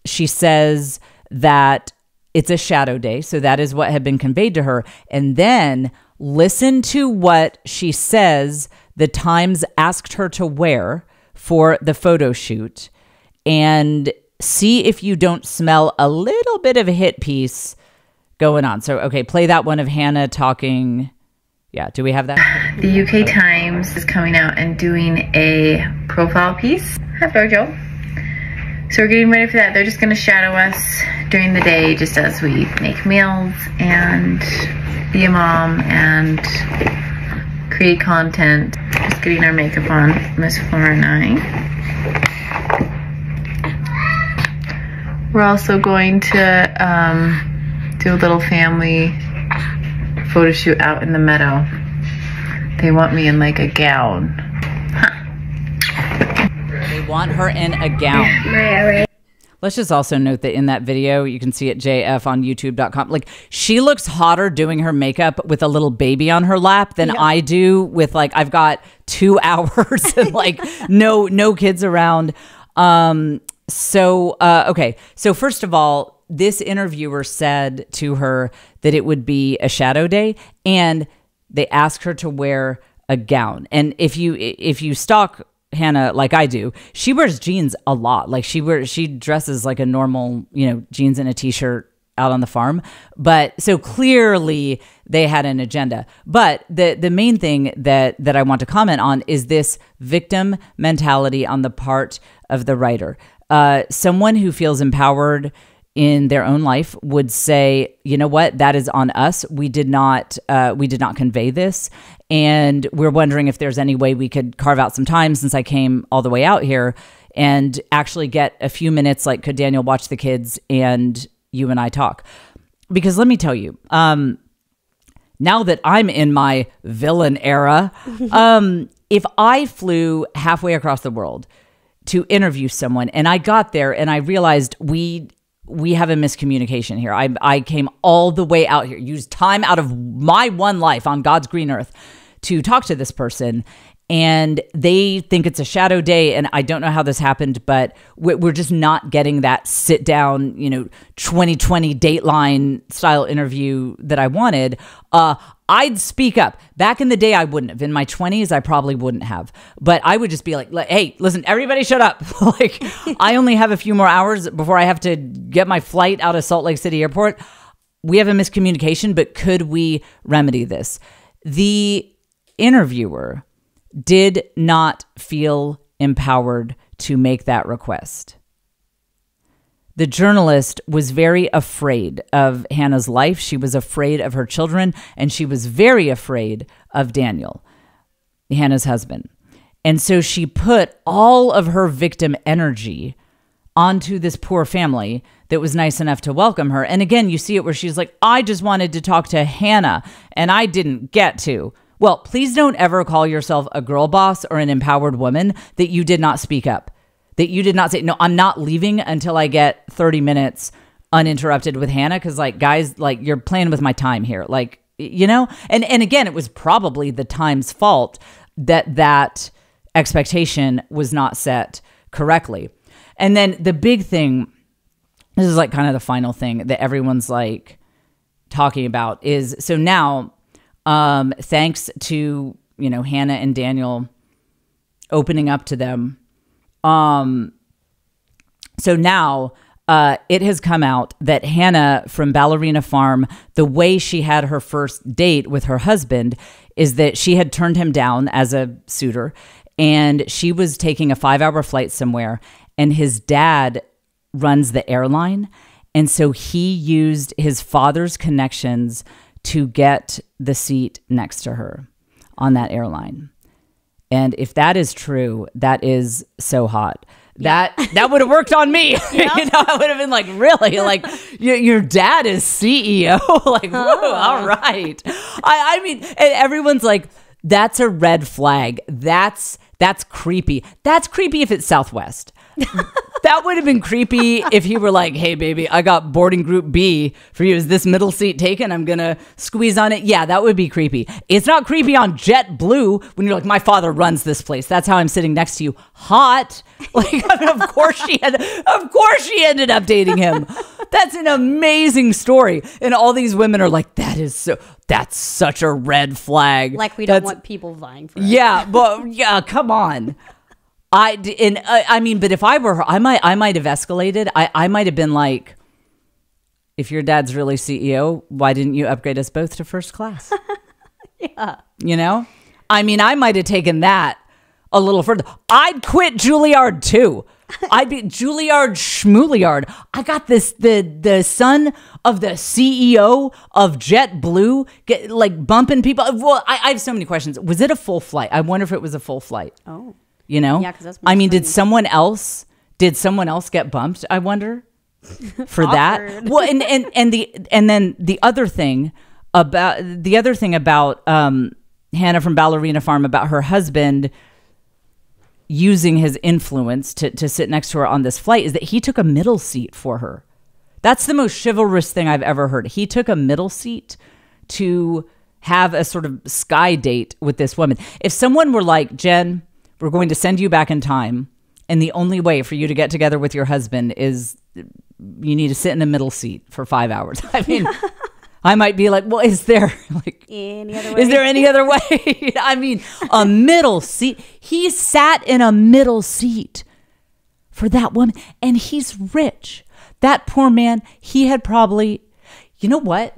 she says that it's a shadow day. So that is what had been conveyed to her. And then listen to what she says the Times asked her to wear for the photo shoot, and see if you don't smell a little bit of a hit piece going on. So, okay, play that one of Hannah talking. Yeah, do we have that? The UK Times is coming out and doing a profile piece. Hi, Jojo. So we're getting ready for that. They're just going to shadow us during the day just as we make meals and be a mom and create content. Just getting our makeup on, Miss Flora and I. We're also going to do a little family photo shoot out in the meadow. They want me in like a gown. Huh. They want her in a gown. Let's just also note that in that video, you can see it JF on youtube.com. Like, she looks hotter doing her makeup with a little baby on her lap than I do with, like, I've got 2 hours and like no kids around. Okay. So first of all, this interviewer said to her that it would be a shadow day, and they asked her to wear a gown. And if you stalk Hannah like I do, she wears jeans a lot. Like she dresses like a normal, jeans and a t-shirt out on the farm. But so clearly they had an agenda. But the main thing that I want to comment on is this victim mentality on the part of the writer. Someone who feels empowered in their own life would say, you know what, that is on us. We did not convey this. And we're wondering if there's any way we could carve out some time, since I came all the way out here, and actually get a few minutes. Like, could Daniel watch the kids and you and I talk? Because let me tell you, now that I'm in my villain era, if I flew halfway across the world to interview someone and I got there and I realized we have a miscommunication here. I came all the way out here, used time out of my one life on God's green earth to talk to this person, and they think it's a shadow day. And I don't know how this happened, but we're just not getting that sit down, 2020 Dateline style interview that I wanted. I'd speak up. Back in the day, I wouldn't have. In my 20s, I probably wouldn't have. But I would just be like, hey, listen, everybody shut up. Like, I only have a few more hours before I have to get my flight out of Salt Lake City Airport. We have a miscommunication, but could we remedy this? The interviewer did not feel empowered to make that request. The journalist was very afraid of Hannah's life. She was afraid of her children, and she was very afraid of Daniel, Hannah's husband. And so she put all of her victim energy onto this poor family that was nice enough to welcome her. And again, you see it where she's like, I just wanted to talk to Hannah and I didn't get to. Well, please don't ever call yourself a girl boss or an empowered woman that you did not speak up, that you did not say, no, I'm not leaving until I get 30 minutes uninterrupted with Hannah. Cause like, guys, like, you're playing with my time here. Like, and again, it was probably the time's fault that expectation was not set correctly. And then the big thing, this is like kind of the final thing that everyone's like talking about is, so now, thanks to, Hannah and Daniel opening up to them. So now, it has come out that Hannah from Ballerina Farm, the way she had her first date with her husband is that she had turned him down as a suitor, and she was taking a 5-hour flight somewhere, and his dad runs the airline. And so he used his father's connections to get the seat next to her on that airline. And if that is true, that is so hot. That would have worked on me. I would have been like, really? Like, your dad is CEO? Like, whoa, all right. I mean, and everyone's like, that's a red flag. That's creepy. That's creepy if it's Southwest. That would have been creepy if he were like, hey, baby, I got boarding group B for you. Is this middle seat taken? I'm going to squeeze on it. Yeah, that would be creepy. It's not creepy on JetBlue when you're like, my father runs this place. That's how I'm sitting next to you. Hot. Like, I mean, of course she ended up dating him. That's an amazing story. And all these women are like, that's such a red flag. Like, we don't want people vying for it. Yeah, but yeah, come on. I mean, but if I were her, I might have escalated. I might have been like, if your dad's really CEO, why didn't you upgrade us both to first class? Yeah. I mean, I might have taken that a little further. I'd quit Juilliard too. I'd be Juilliard Schmooliard. I got this, the son of the CEO of JetBlue, like bumping people. Well, I have so many questions. Was it a full flight? I wonder if it was a full flight. Oh. Yeah, because that's I mean, did someone else get bumped? I wonder for that. Well, and then the other thing about Hannah from Ballerina Farm, about her husband, using his influence to sit next to her on this flight is that he took a middle seat for her. That's the most chivalrous thing I've ever heard. He took a middle seat to have a sort of sky date with this woman. If someone were like, Jen, we're going to send you back in time, and the only way for you to get together with your husband is you need to sit in a middle seat for 5 hours. I mean, I might be like, well, is there any other way? Is there any other way? I mean, a middle seat. He sat in a middle seat for that woman, and he's rich. That poor man, he had probably, you know what?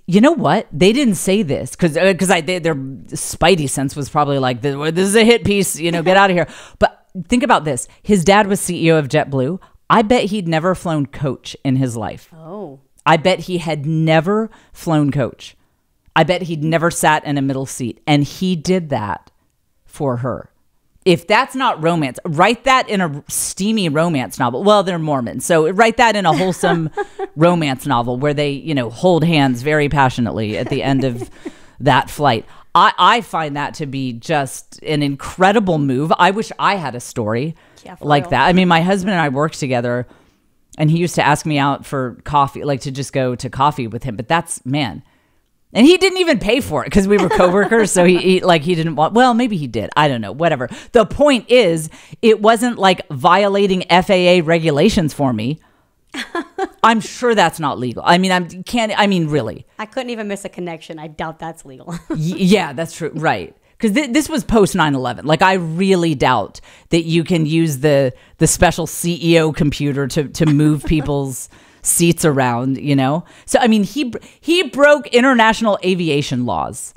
They didn't say this because their spidey sense was probably like, this is a hit piece, get out of here. But think about this. His dad was CEO of JetBlue. I bet he'd never flown coach in his life. Oh. I bet he had never flown coach. I bet he'd never sat in a middle seat. And he did that for her. If that's not romance, write that in a steamy romance novel. Well, they're Mormons, so write that in a wholesome romance novel where they, hold hands very passionately at the end of that flight. I find that to be just an incredible move. I wish I had a story like that. I mean, my husband and I worked together, and he used to ask me out for coffee, like to just go to coffee with him. But that's, man. And he didn't even pay for it because we were coworkers. So he didn't want, well, maybe he did. I don't know, whatever. The point is, it wasn't like violating FAA regulations for me. I'm sure that's not legal. I mean, really. I couldn't even miss a connection. I doubt that's legal. Yeah, that's true. Right. Because this was post 9/11. Like, I really doubt that you can use the special CEO computer to move people's seats around, So, I mean, he broke international aviation laws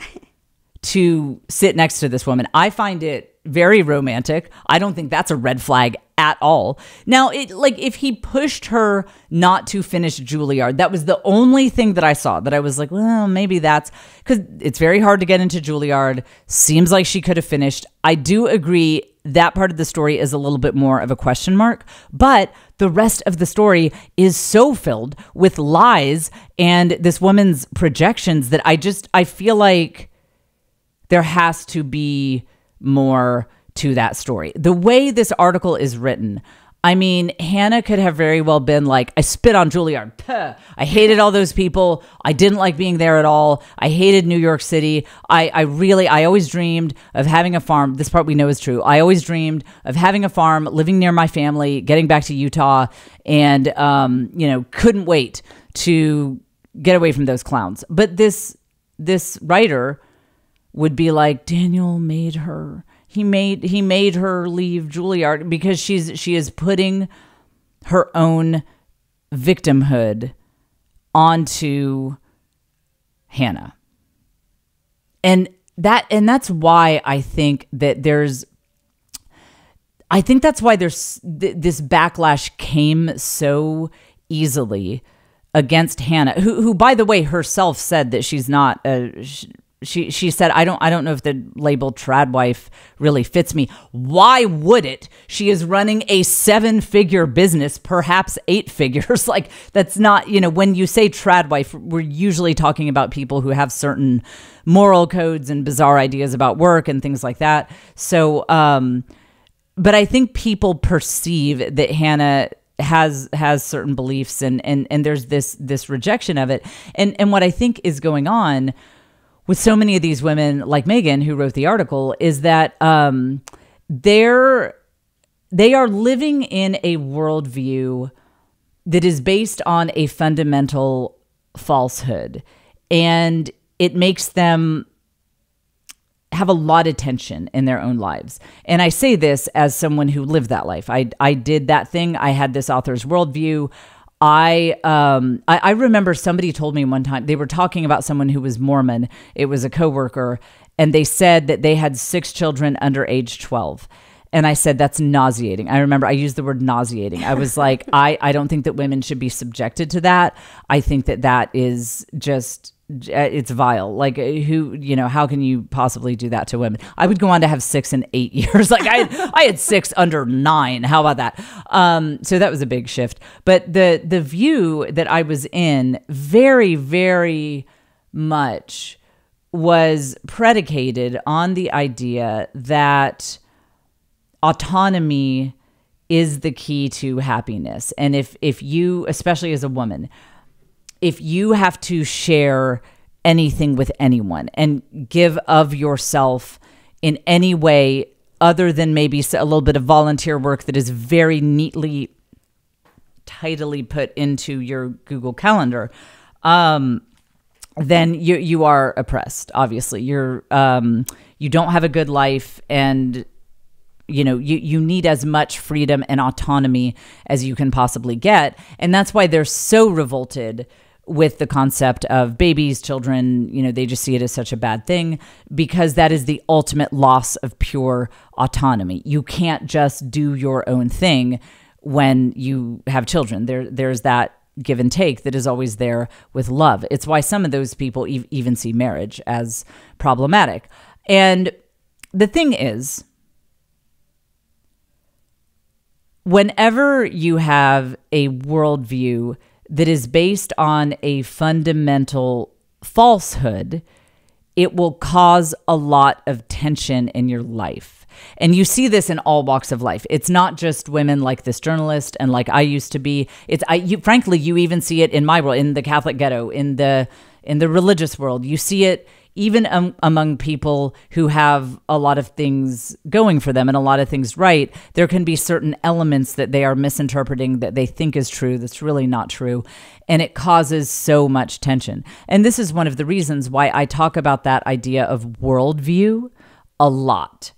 to sit next to this woman. I find it very romantic. I don't think that's a red flag at all. Now, if he pushed her not to finish Juilliard, that was the only thing that I saw that I was like, well, maybe that's because it's very hard to get into Juilliard. Seems like she could have finished. I do agree that part of the story is a little bit more of a question mark, but the rest of the story is so filled with lies and this woman's projections that I feel like there has to be more to that story. The way this article is written, I mean, Hannah could have very well been like, I spit on Juilliard. Puh. I hated all those people. I didn't like being there at all. I hated New York City. I always dreamed of having a farm. This part we know is true. I always dreamed of having a farm, living near my family, getting back to Utah, and, couldn't wait to get away from those clowns. But this writer would be like, Daniel made her. He made her leave Juilliard because she is putting her own victimhood onto Hannah. And that's why I think that this backlash came so easily against Hannah, who by the way herself said that she's not She said, I don't know if the label trad wife really fits me. Why would it? She is running a 7-figure business, perhaps 8 figures. Like, that's not, when you say trad wife, we're usually talking about people who have certain moral codes and bizarre ideas about work and things like that. So, but I think people perceive that Hannah has certain beliefs and there's this rejection of it. And what I think is going on with so many of these women, like Megan, who wrote the article, is that they are living in a worldview that is based on a fundamental falsehood, and it makes them have a lot of tension in their own lives. And I say this as someone who lived that life. I did that thing. I had this author's worldview. I remember somebody told me one time, they were talking about someone who was Mormon. It was a coworker, and they said that they had 6 children under age 12. And I said, that's nauseating. I remember I used the word nauseating. I was like, I don't think that women should be subjected to that. I think that is just, it's vile. Like, how can you possibly do that to women? I would go on to have 6 in 8 years. Like, I had 6 under 9. How about that? So that was a big shift. But the view that I was in very, very much was predicated on the idea that autonomy is the key to happiness. And if you, especially as a woman, if you have to share anything with anyone and give of yourself in any way other than maybe a little bit of volunteer work that is very neatly, tidily put into your Google Calendar, then you are oppressed. Obviously, you don't have a good life, and you need as much freedom and autonomy as you can possibly get. And that's why they're so revolted with the concept of babies, children. They just see it as such a bad thing, because that is the ultimate loss of pure autonomy. You can't just do your own thing when you have children. There's that give and take that is always there with love. It's why some of those people even see marriage as problematic. And the thing is, whenever you have a worldview that is based on a fundamental falsehood, it will cause a lot of tension in your life. And you see this in all walks of life. It's not just women like this journalist and like I used to be. Frankly, you even see it in my world, in the Catholic ghetto, in the religious world. You see it even among people who have a lot of things going for them and a lot of things right. There can be certain elements that they are misinterpreting that they think is true that's really not true. And it causes so much tension. And this is one of the reasons why I talk about that idea of worldview a lot.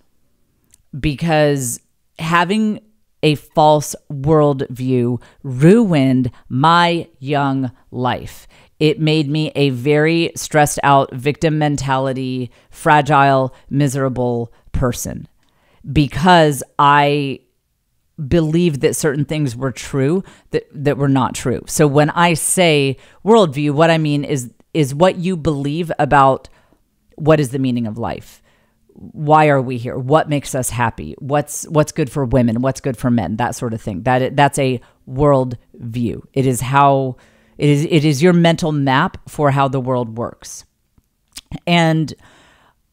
Because having a false worldview ruined my young life. It made me a very stressed out, victim mentality, fragile, miserable person, because I believed that certain things were true that were not true. So when I say worldview, what I mean is what you believe about what is the meaning of life. Why are we here? What makes us happy? What's good for women? What's good for men? That sort of thing. That's a world view. It is your mental map for how the world works. And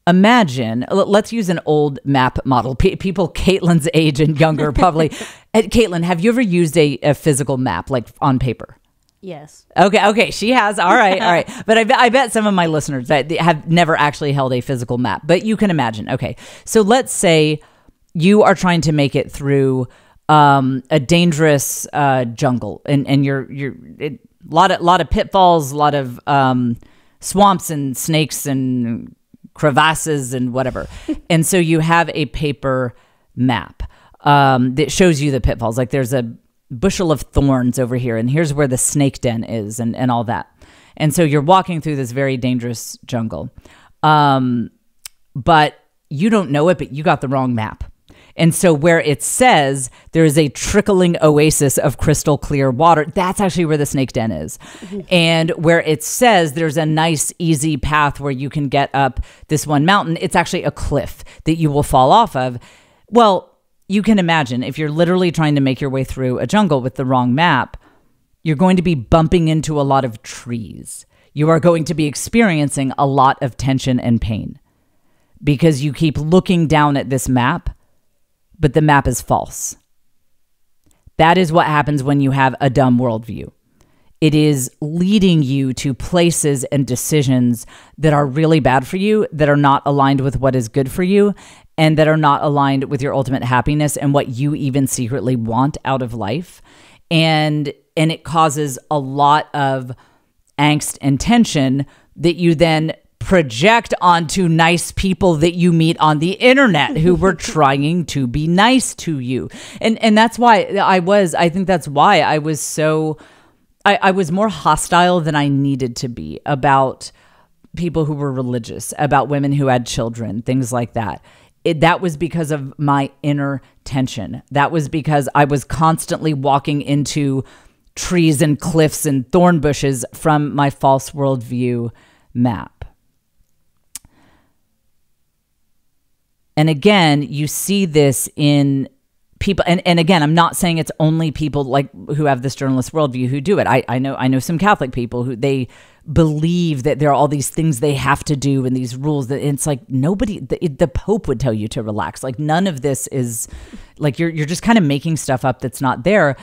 imagine, let's use an old map model. People Caitlin's age and younger probably. Caitlin, have you ever used a physical map, like on paper? Yes. Okay, she has. All right. But I bet some of my listeners that have never actually held a physical map, but you can imagine. Okay, so let's say you are trying to make it through a dangerous jungle, and you're a lot of pitfalls, a lot of swamps and snakes and crevasses and whatever. And so you have a paper map that shows you the pitfalls. Like there's a bushel of thorns over here, and here's where the snake den is, and all that. And so you're walking through this very dangerous jungle. But you don't know it, but you got the wrong map. And so where it says there is a trickling oasis of crystal clear water, that's actually where the snake den is. And where it says there's a nice, easy path where you can get up this one mountain, it's actually a cliff that you will fall off of. Well, you can imagine if you're literally trying to make your way through a jungle with the wrong map, you're going to be bumping into a lot of trees. You are going to be experiencing a lot of tension and pain because you keep looking down at this map, but the map is false. That is what happens when you have a dumb worldview. It is leading you to places and decisions that are really bad for you, that are not aligned with what is good for you, and that are not aligned with your ultimate happiness and what you even secretly want out of life. And it causes a lot of angst and tension that you then project onto nice people that you meet on the internet who were trying to be nice to you. And that's why I think that's why I was so, I was more hostile than I needed to be about people who were religious, about women who had children, things like that. That was because of my inner tension. That was because I was constantly walking into trees and cliffs and thorn bushes from my false worldview map. And again, you see this in people, and again, I'm not saying it's only people like who have this journalist worldview who do it. I know some Catholic people who they believe that there are all these things they have to do and these rules that it's like nobody, the Pope would tell you to relax. Like none of this is like, you're just kind of making stuff up that's not there.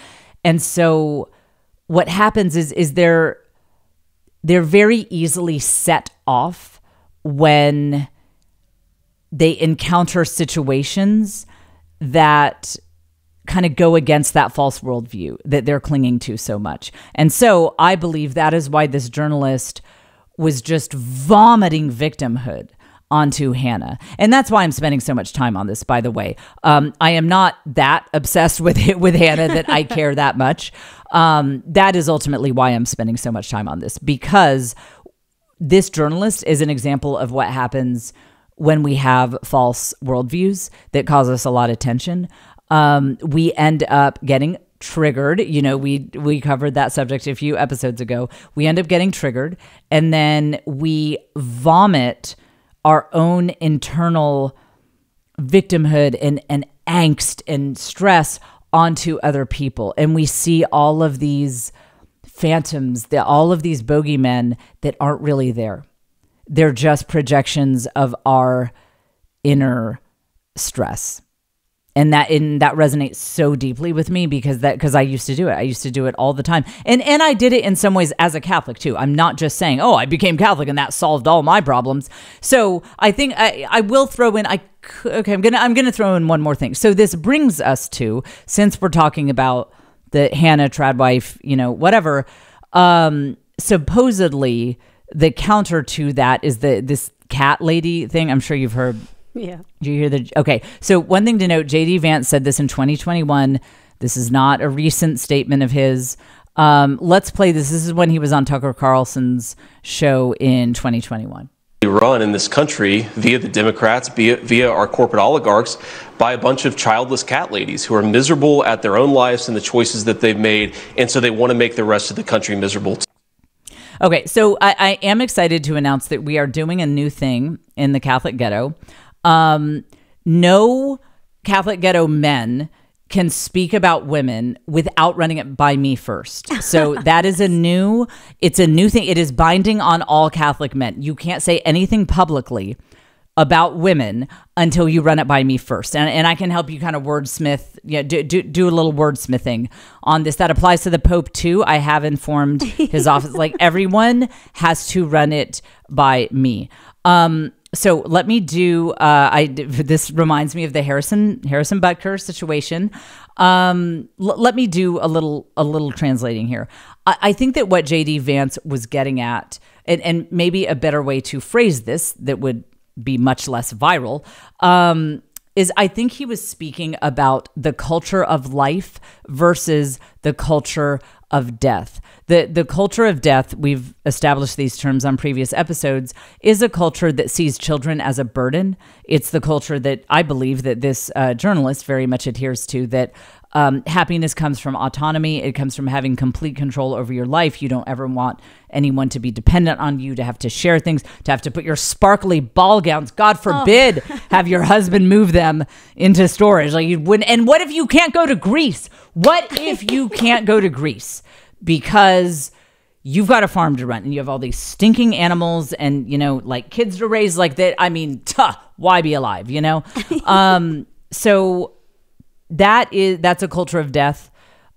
And so what happens is they're very easily set off when they encounter situations that kind of go against that false worldview that they're clinging to so much. And so I believe that is why this journalist was just vomiting victimhood onto Hannah. And that's why I'm spending so much time on this, by the way. I am not that obsessed with Hannah that I care that much. That is ultimately why I'm spending so much time on this, because this journalist is an example of what happens when we have false worldviews that cause us a lot of tension. We end up getting triggered. You know, we covered that subject a few episodes ago. We end up getting triggered, and then we vomit our own internal victimhood and angst and stress onto other people. And we see all of these phantoms, all of these bogeymen that aren't really there. They're just projections of our inner stress. And that resonates so deeply with me because I used to do it. I used to do it all the time. And I did it in some ways as a Catholic too. I'm not just saying, oh, I became Catholic and that solved all my problems. So I think I will throw in, I'm going to throw in one more thing. So this brings us to, since we're talking about the Hannah trad wife, you know, whatever, supposedly the counter to that is this cat lady thing. I'm sure you've heard. Yeah. Did you hear okay. So one thing to note, JD Vance said this in 2021. This is not a recent statement of his. Let's play this. This is when he was on Tucker Carlson's show in 2021. Run in this country via the Democrats, via our corporate oligarchs, by a bunch of childless cat ladies who are miserable at their own lives and the choices that they've made. And so they want to make the rest of the country miserable. Okay. So I am excited to announce that we are doing a new thing in the Catholic ghetto. No Catholic ghetto men can speak about women without running it by me first. So that is it's a new thing. It is binding on all Catholic men. You can't say anything publicly about women until you run it by me first. And I can help you kind of wordsmith, do a little wordsmithing on this. That applies to the Pope too. I have informed his office, like everyone has to run it by me. So let me do, this reminds me of the Harrison Butker situation. Let me do a little translating here. I think that what JD Vance was getting at, and maybe a better way to phrase this that would be much less viral, is I think he was speaking about the culture of life versus the culture of death. The culture of death, we've established these terms on previous episodes, is a culture that sees children as a burden. It's the culture that I believe that this journalist very much adheres to, that happiness comes from autonomy. It comes from having complete control over your life. You don't ever want anyone to be dependent on you, to have to share things, to have to put your sparkly ball gowns, God forbid, have your husband move them into storage. Like you wouldn't. And what if you can't go to Greece? What if you can't go to Greece because you've got a farm to run and you have all these stinking animals and, like kids to raise like that? I mean, why be alive, So that's a culture of death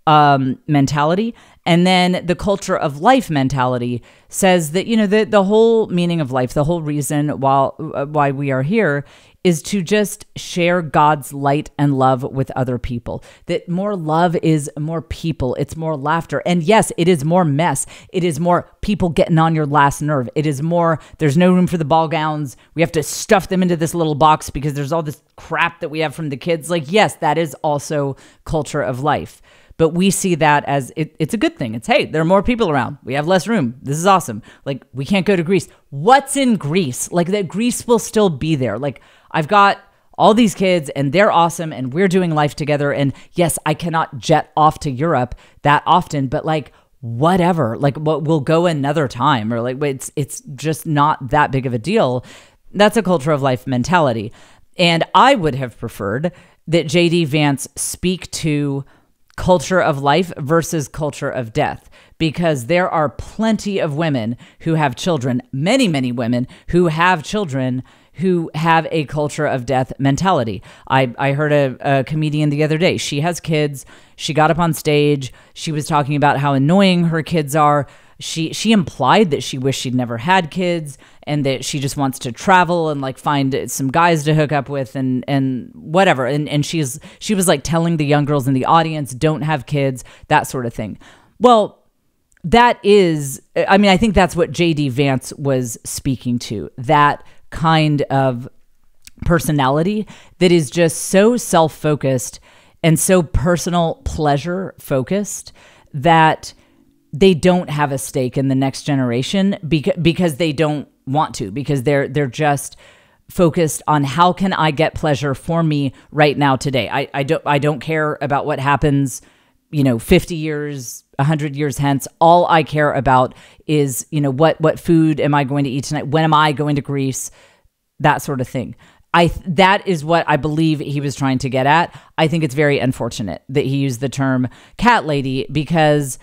mentality. And then the culture of life mentality says that, the whole meaning of life, the whole reason why we are here is to just share God's light and love with other people. That more love is more people. It's more laughter. And yes, it is more mess. It is more people getting on your last nerve. It is more, there's no room for the ball gowns. We have to stuff them into this little box because there's all this crap that we have from the kids. Like, yes, that is also culture of life. But we see that as it's a good thing. It's, hey, there are more people around. We have less room. This is awesome. Like, we can't go to Greece. What's in Greece? Like, that Greece will still be there. Like, I've got all these kids and they're awesome and we're doing life together. And yes, I cannot jet off to Europe that often, but like, whatever, like we'll go another time, or like, it's just not that big of a deal. That's a culture of life mentality. And I would have preferred that JD Vance speak to culture of life versus culture of death, because there are plenty of women who have children, many, many women who have children who have a culture of death mentality. I heard a comedian the other day. She has kids. She got up on stage. She was talking about how annoying her kids are. She implied that she wished she'd never had kids and that she just wants to travel and like find some guys to hook up with and whatever. And she was like telling the young girls in the audience, don't have kids, that sort of thing. Well, that is, I mean, I think that's what JD Vance was speaking to, that kind of personality that is just so self-focused and so personal pleasure focused that they don't have a stake in the next generation because they don't want to, because they're just focused on how can I get pleasure for me right now today. I don't care about what happens, 50 years, 100 years hence. All I care about is, what food am I going to eat tonight? When am I going to Greece? That sort of thing. That is what I believe he was trying to get at. I think it's very unfortunate that he used the term cat lady, because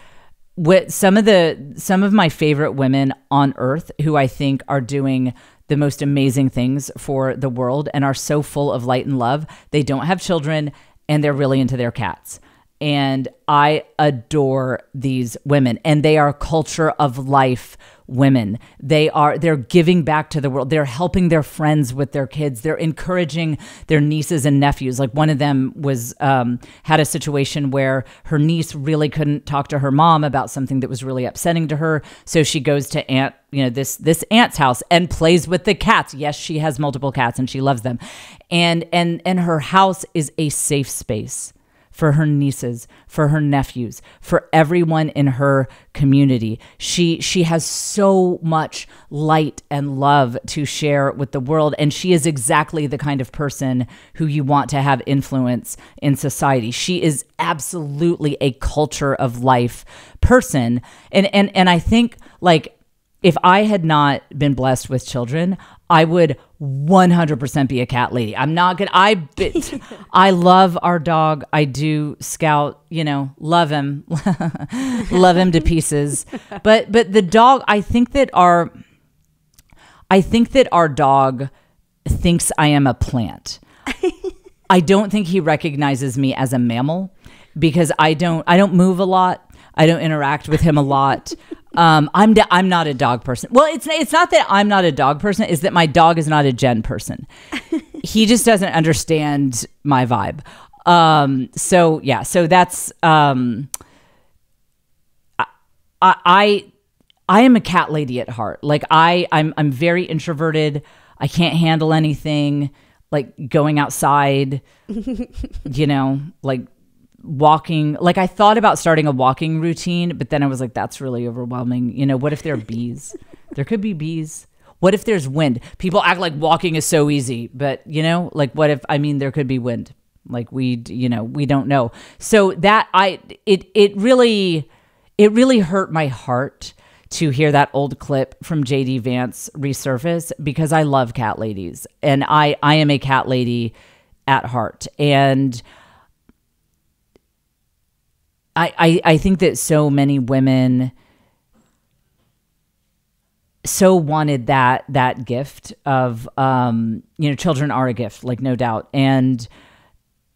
some of my favorite women on earth who I think are doing the most amazing things for the world and are so full of light and love, they don't have children and they're really into their cats. And I adore these women, and they are culture of life women. They're giving back to the world. They're helping their friends with their kids. They're encouraging their nieces and nephews. Like one of them had a situation where her niece really couldn't talk to her mom about something that was really upsetting to her. So she goes to this aunt's house and plays with the cats. Yes, she has multiple cats and she loves them. And her house is a safe space for her nieces, for her nephews, for everyone in her community. She has so much light and love to share with the world, and she is exactly the kind of person who you want to have influence in society. She is absolutely a culture of life person. And I think, like, if I had not been blessed with children, I would 100% be a cat lady. I'm not gonna. I love our dog. I do. Scout, love him, love him to pieces. But the dog, I think that our dog thinks I am a plant. I don't think he recognizes me as a mammal because I don't move a lot. I don't interact with him a lot. I'm not a dog person. Well, it's not that I'm not a dog person. It's that my dog is not a Jen person. He just doesn't understand my vibe. So that's I am a cat lady at heart. Like I'm very introverted. I can't handle anything like going outside. Like walking. Like I thought about starting a walking routine, but then I was like, that's really overwhelming. What if there are bees? There could be bees. What if there's wind? People act like walking is so easy, but like what if, there could be wind. Like we don't know. So that it really hurt my heart to hear that old clip from JD Vance resurface, because I love cat ladies and I am a cat lady at heart. And I think that so many women so wanted that gift of, children are a gift, like no doubt. And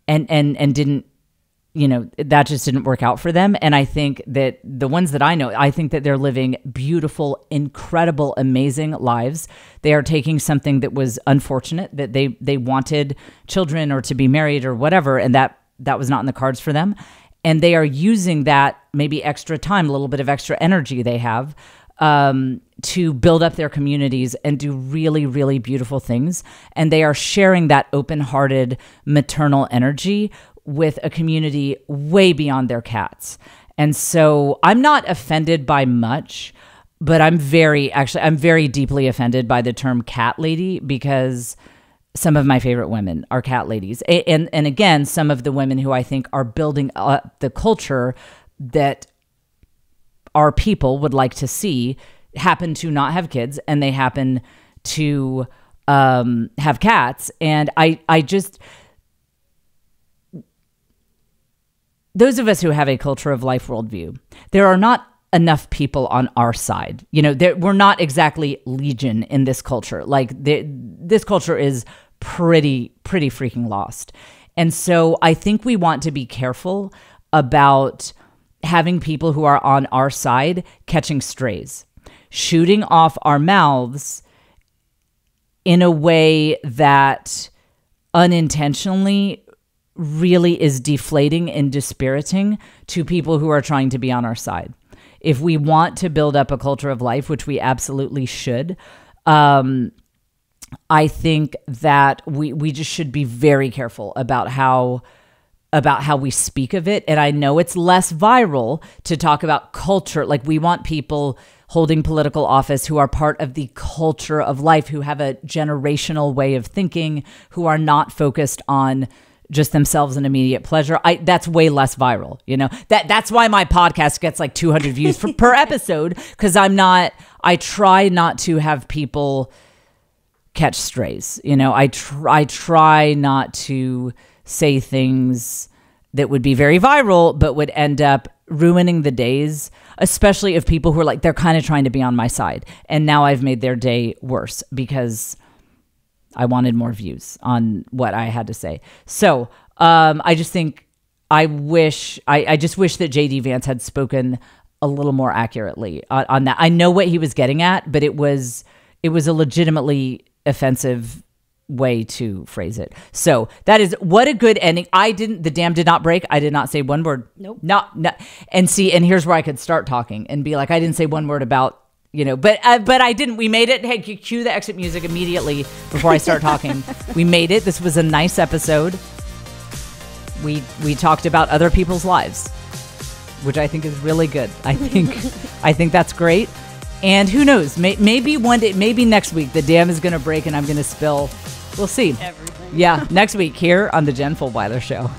didn't, that just didn't work out for them. And I think that the ones that I know, I think that they're living beautiful, incredible, amazing lives. They are taking something that was unfortunate, that they wanted children or to be married or whatever. And that was not in the cards for them. And they are using that maybe extra time, a little bit of extra energy they have to build up their communities and do really, really beautiful things. And they are sharing that open-hearted maternal energy with a community way beyond their cats. And so I'm not offended by much, but I'm very deeply offended by the term cat lady, because some of my favorite women are cat ladies. And again, some of the women who I think are building up the culture that our people would like to see happen to not have kids, and they happen to have cats. And I just, those of us who have a culture of life worldview, there are not enough people on our side. You know, we're not exactly legion in this culture. Like this culture is pretty freaking lost. And so I think we want to be careful about having people who are on our side catching strays, shooting off our mouths in a way that unintentionally really is deflating and dispiriting to people who are trying to be on our side. If we want to build up a culture of life, which we absolutely should, I think that we just should be very careful about how we speak of it. And I know it's less viral to talk about culture. Like, we want people holding political office who are part of the culture of life, who have a generational way of thinking, who are not focused on just themselves and immediate pleasure. That's way less viral. You know, that's why my podcast gets like 200 views per episode, because I try not to have people catch strays. You know, I try not to say things that would be very viral, but would end up ruining the days, especially of people who are like, they're kind of trying to be on my side. And now I've made their day worse because I wanted more views on what I had to say. So I just think I just wish that JD Vance had spoken a little more accurately on that. I know what he was getting at, but it was a legitimately offensive way to phrase it. So that is, what a good ending. The dam did not break. I did not say one word. Nope. Not. And here's where I could start talking and be like, I didn't say one word about, you know, but I didn't. We made it. Hey, cue the exit music immediately before I start talking. We made it. This was a nice episode. We talked about other people's lives, which I think is really good. I think that's great. And who knows? Maybe one day, maybe next week, the dam is going to break and I'm going to spill. We'll see. Everything. Yeah, next week here on the Jen Fulwiler Show.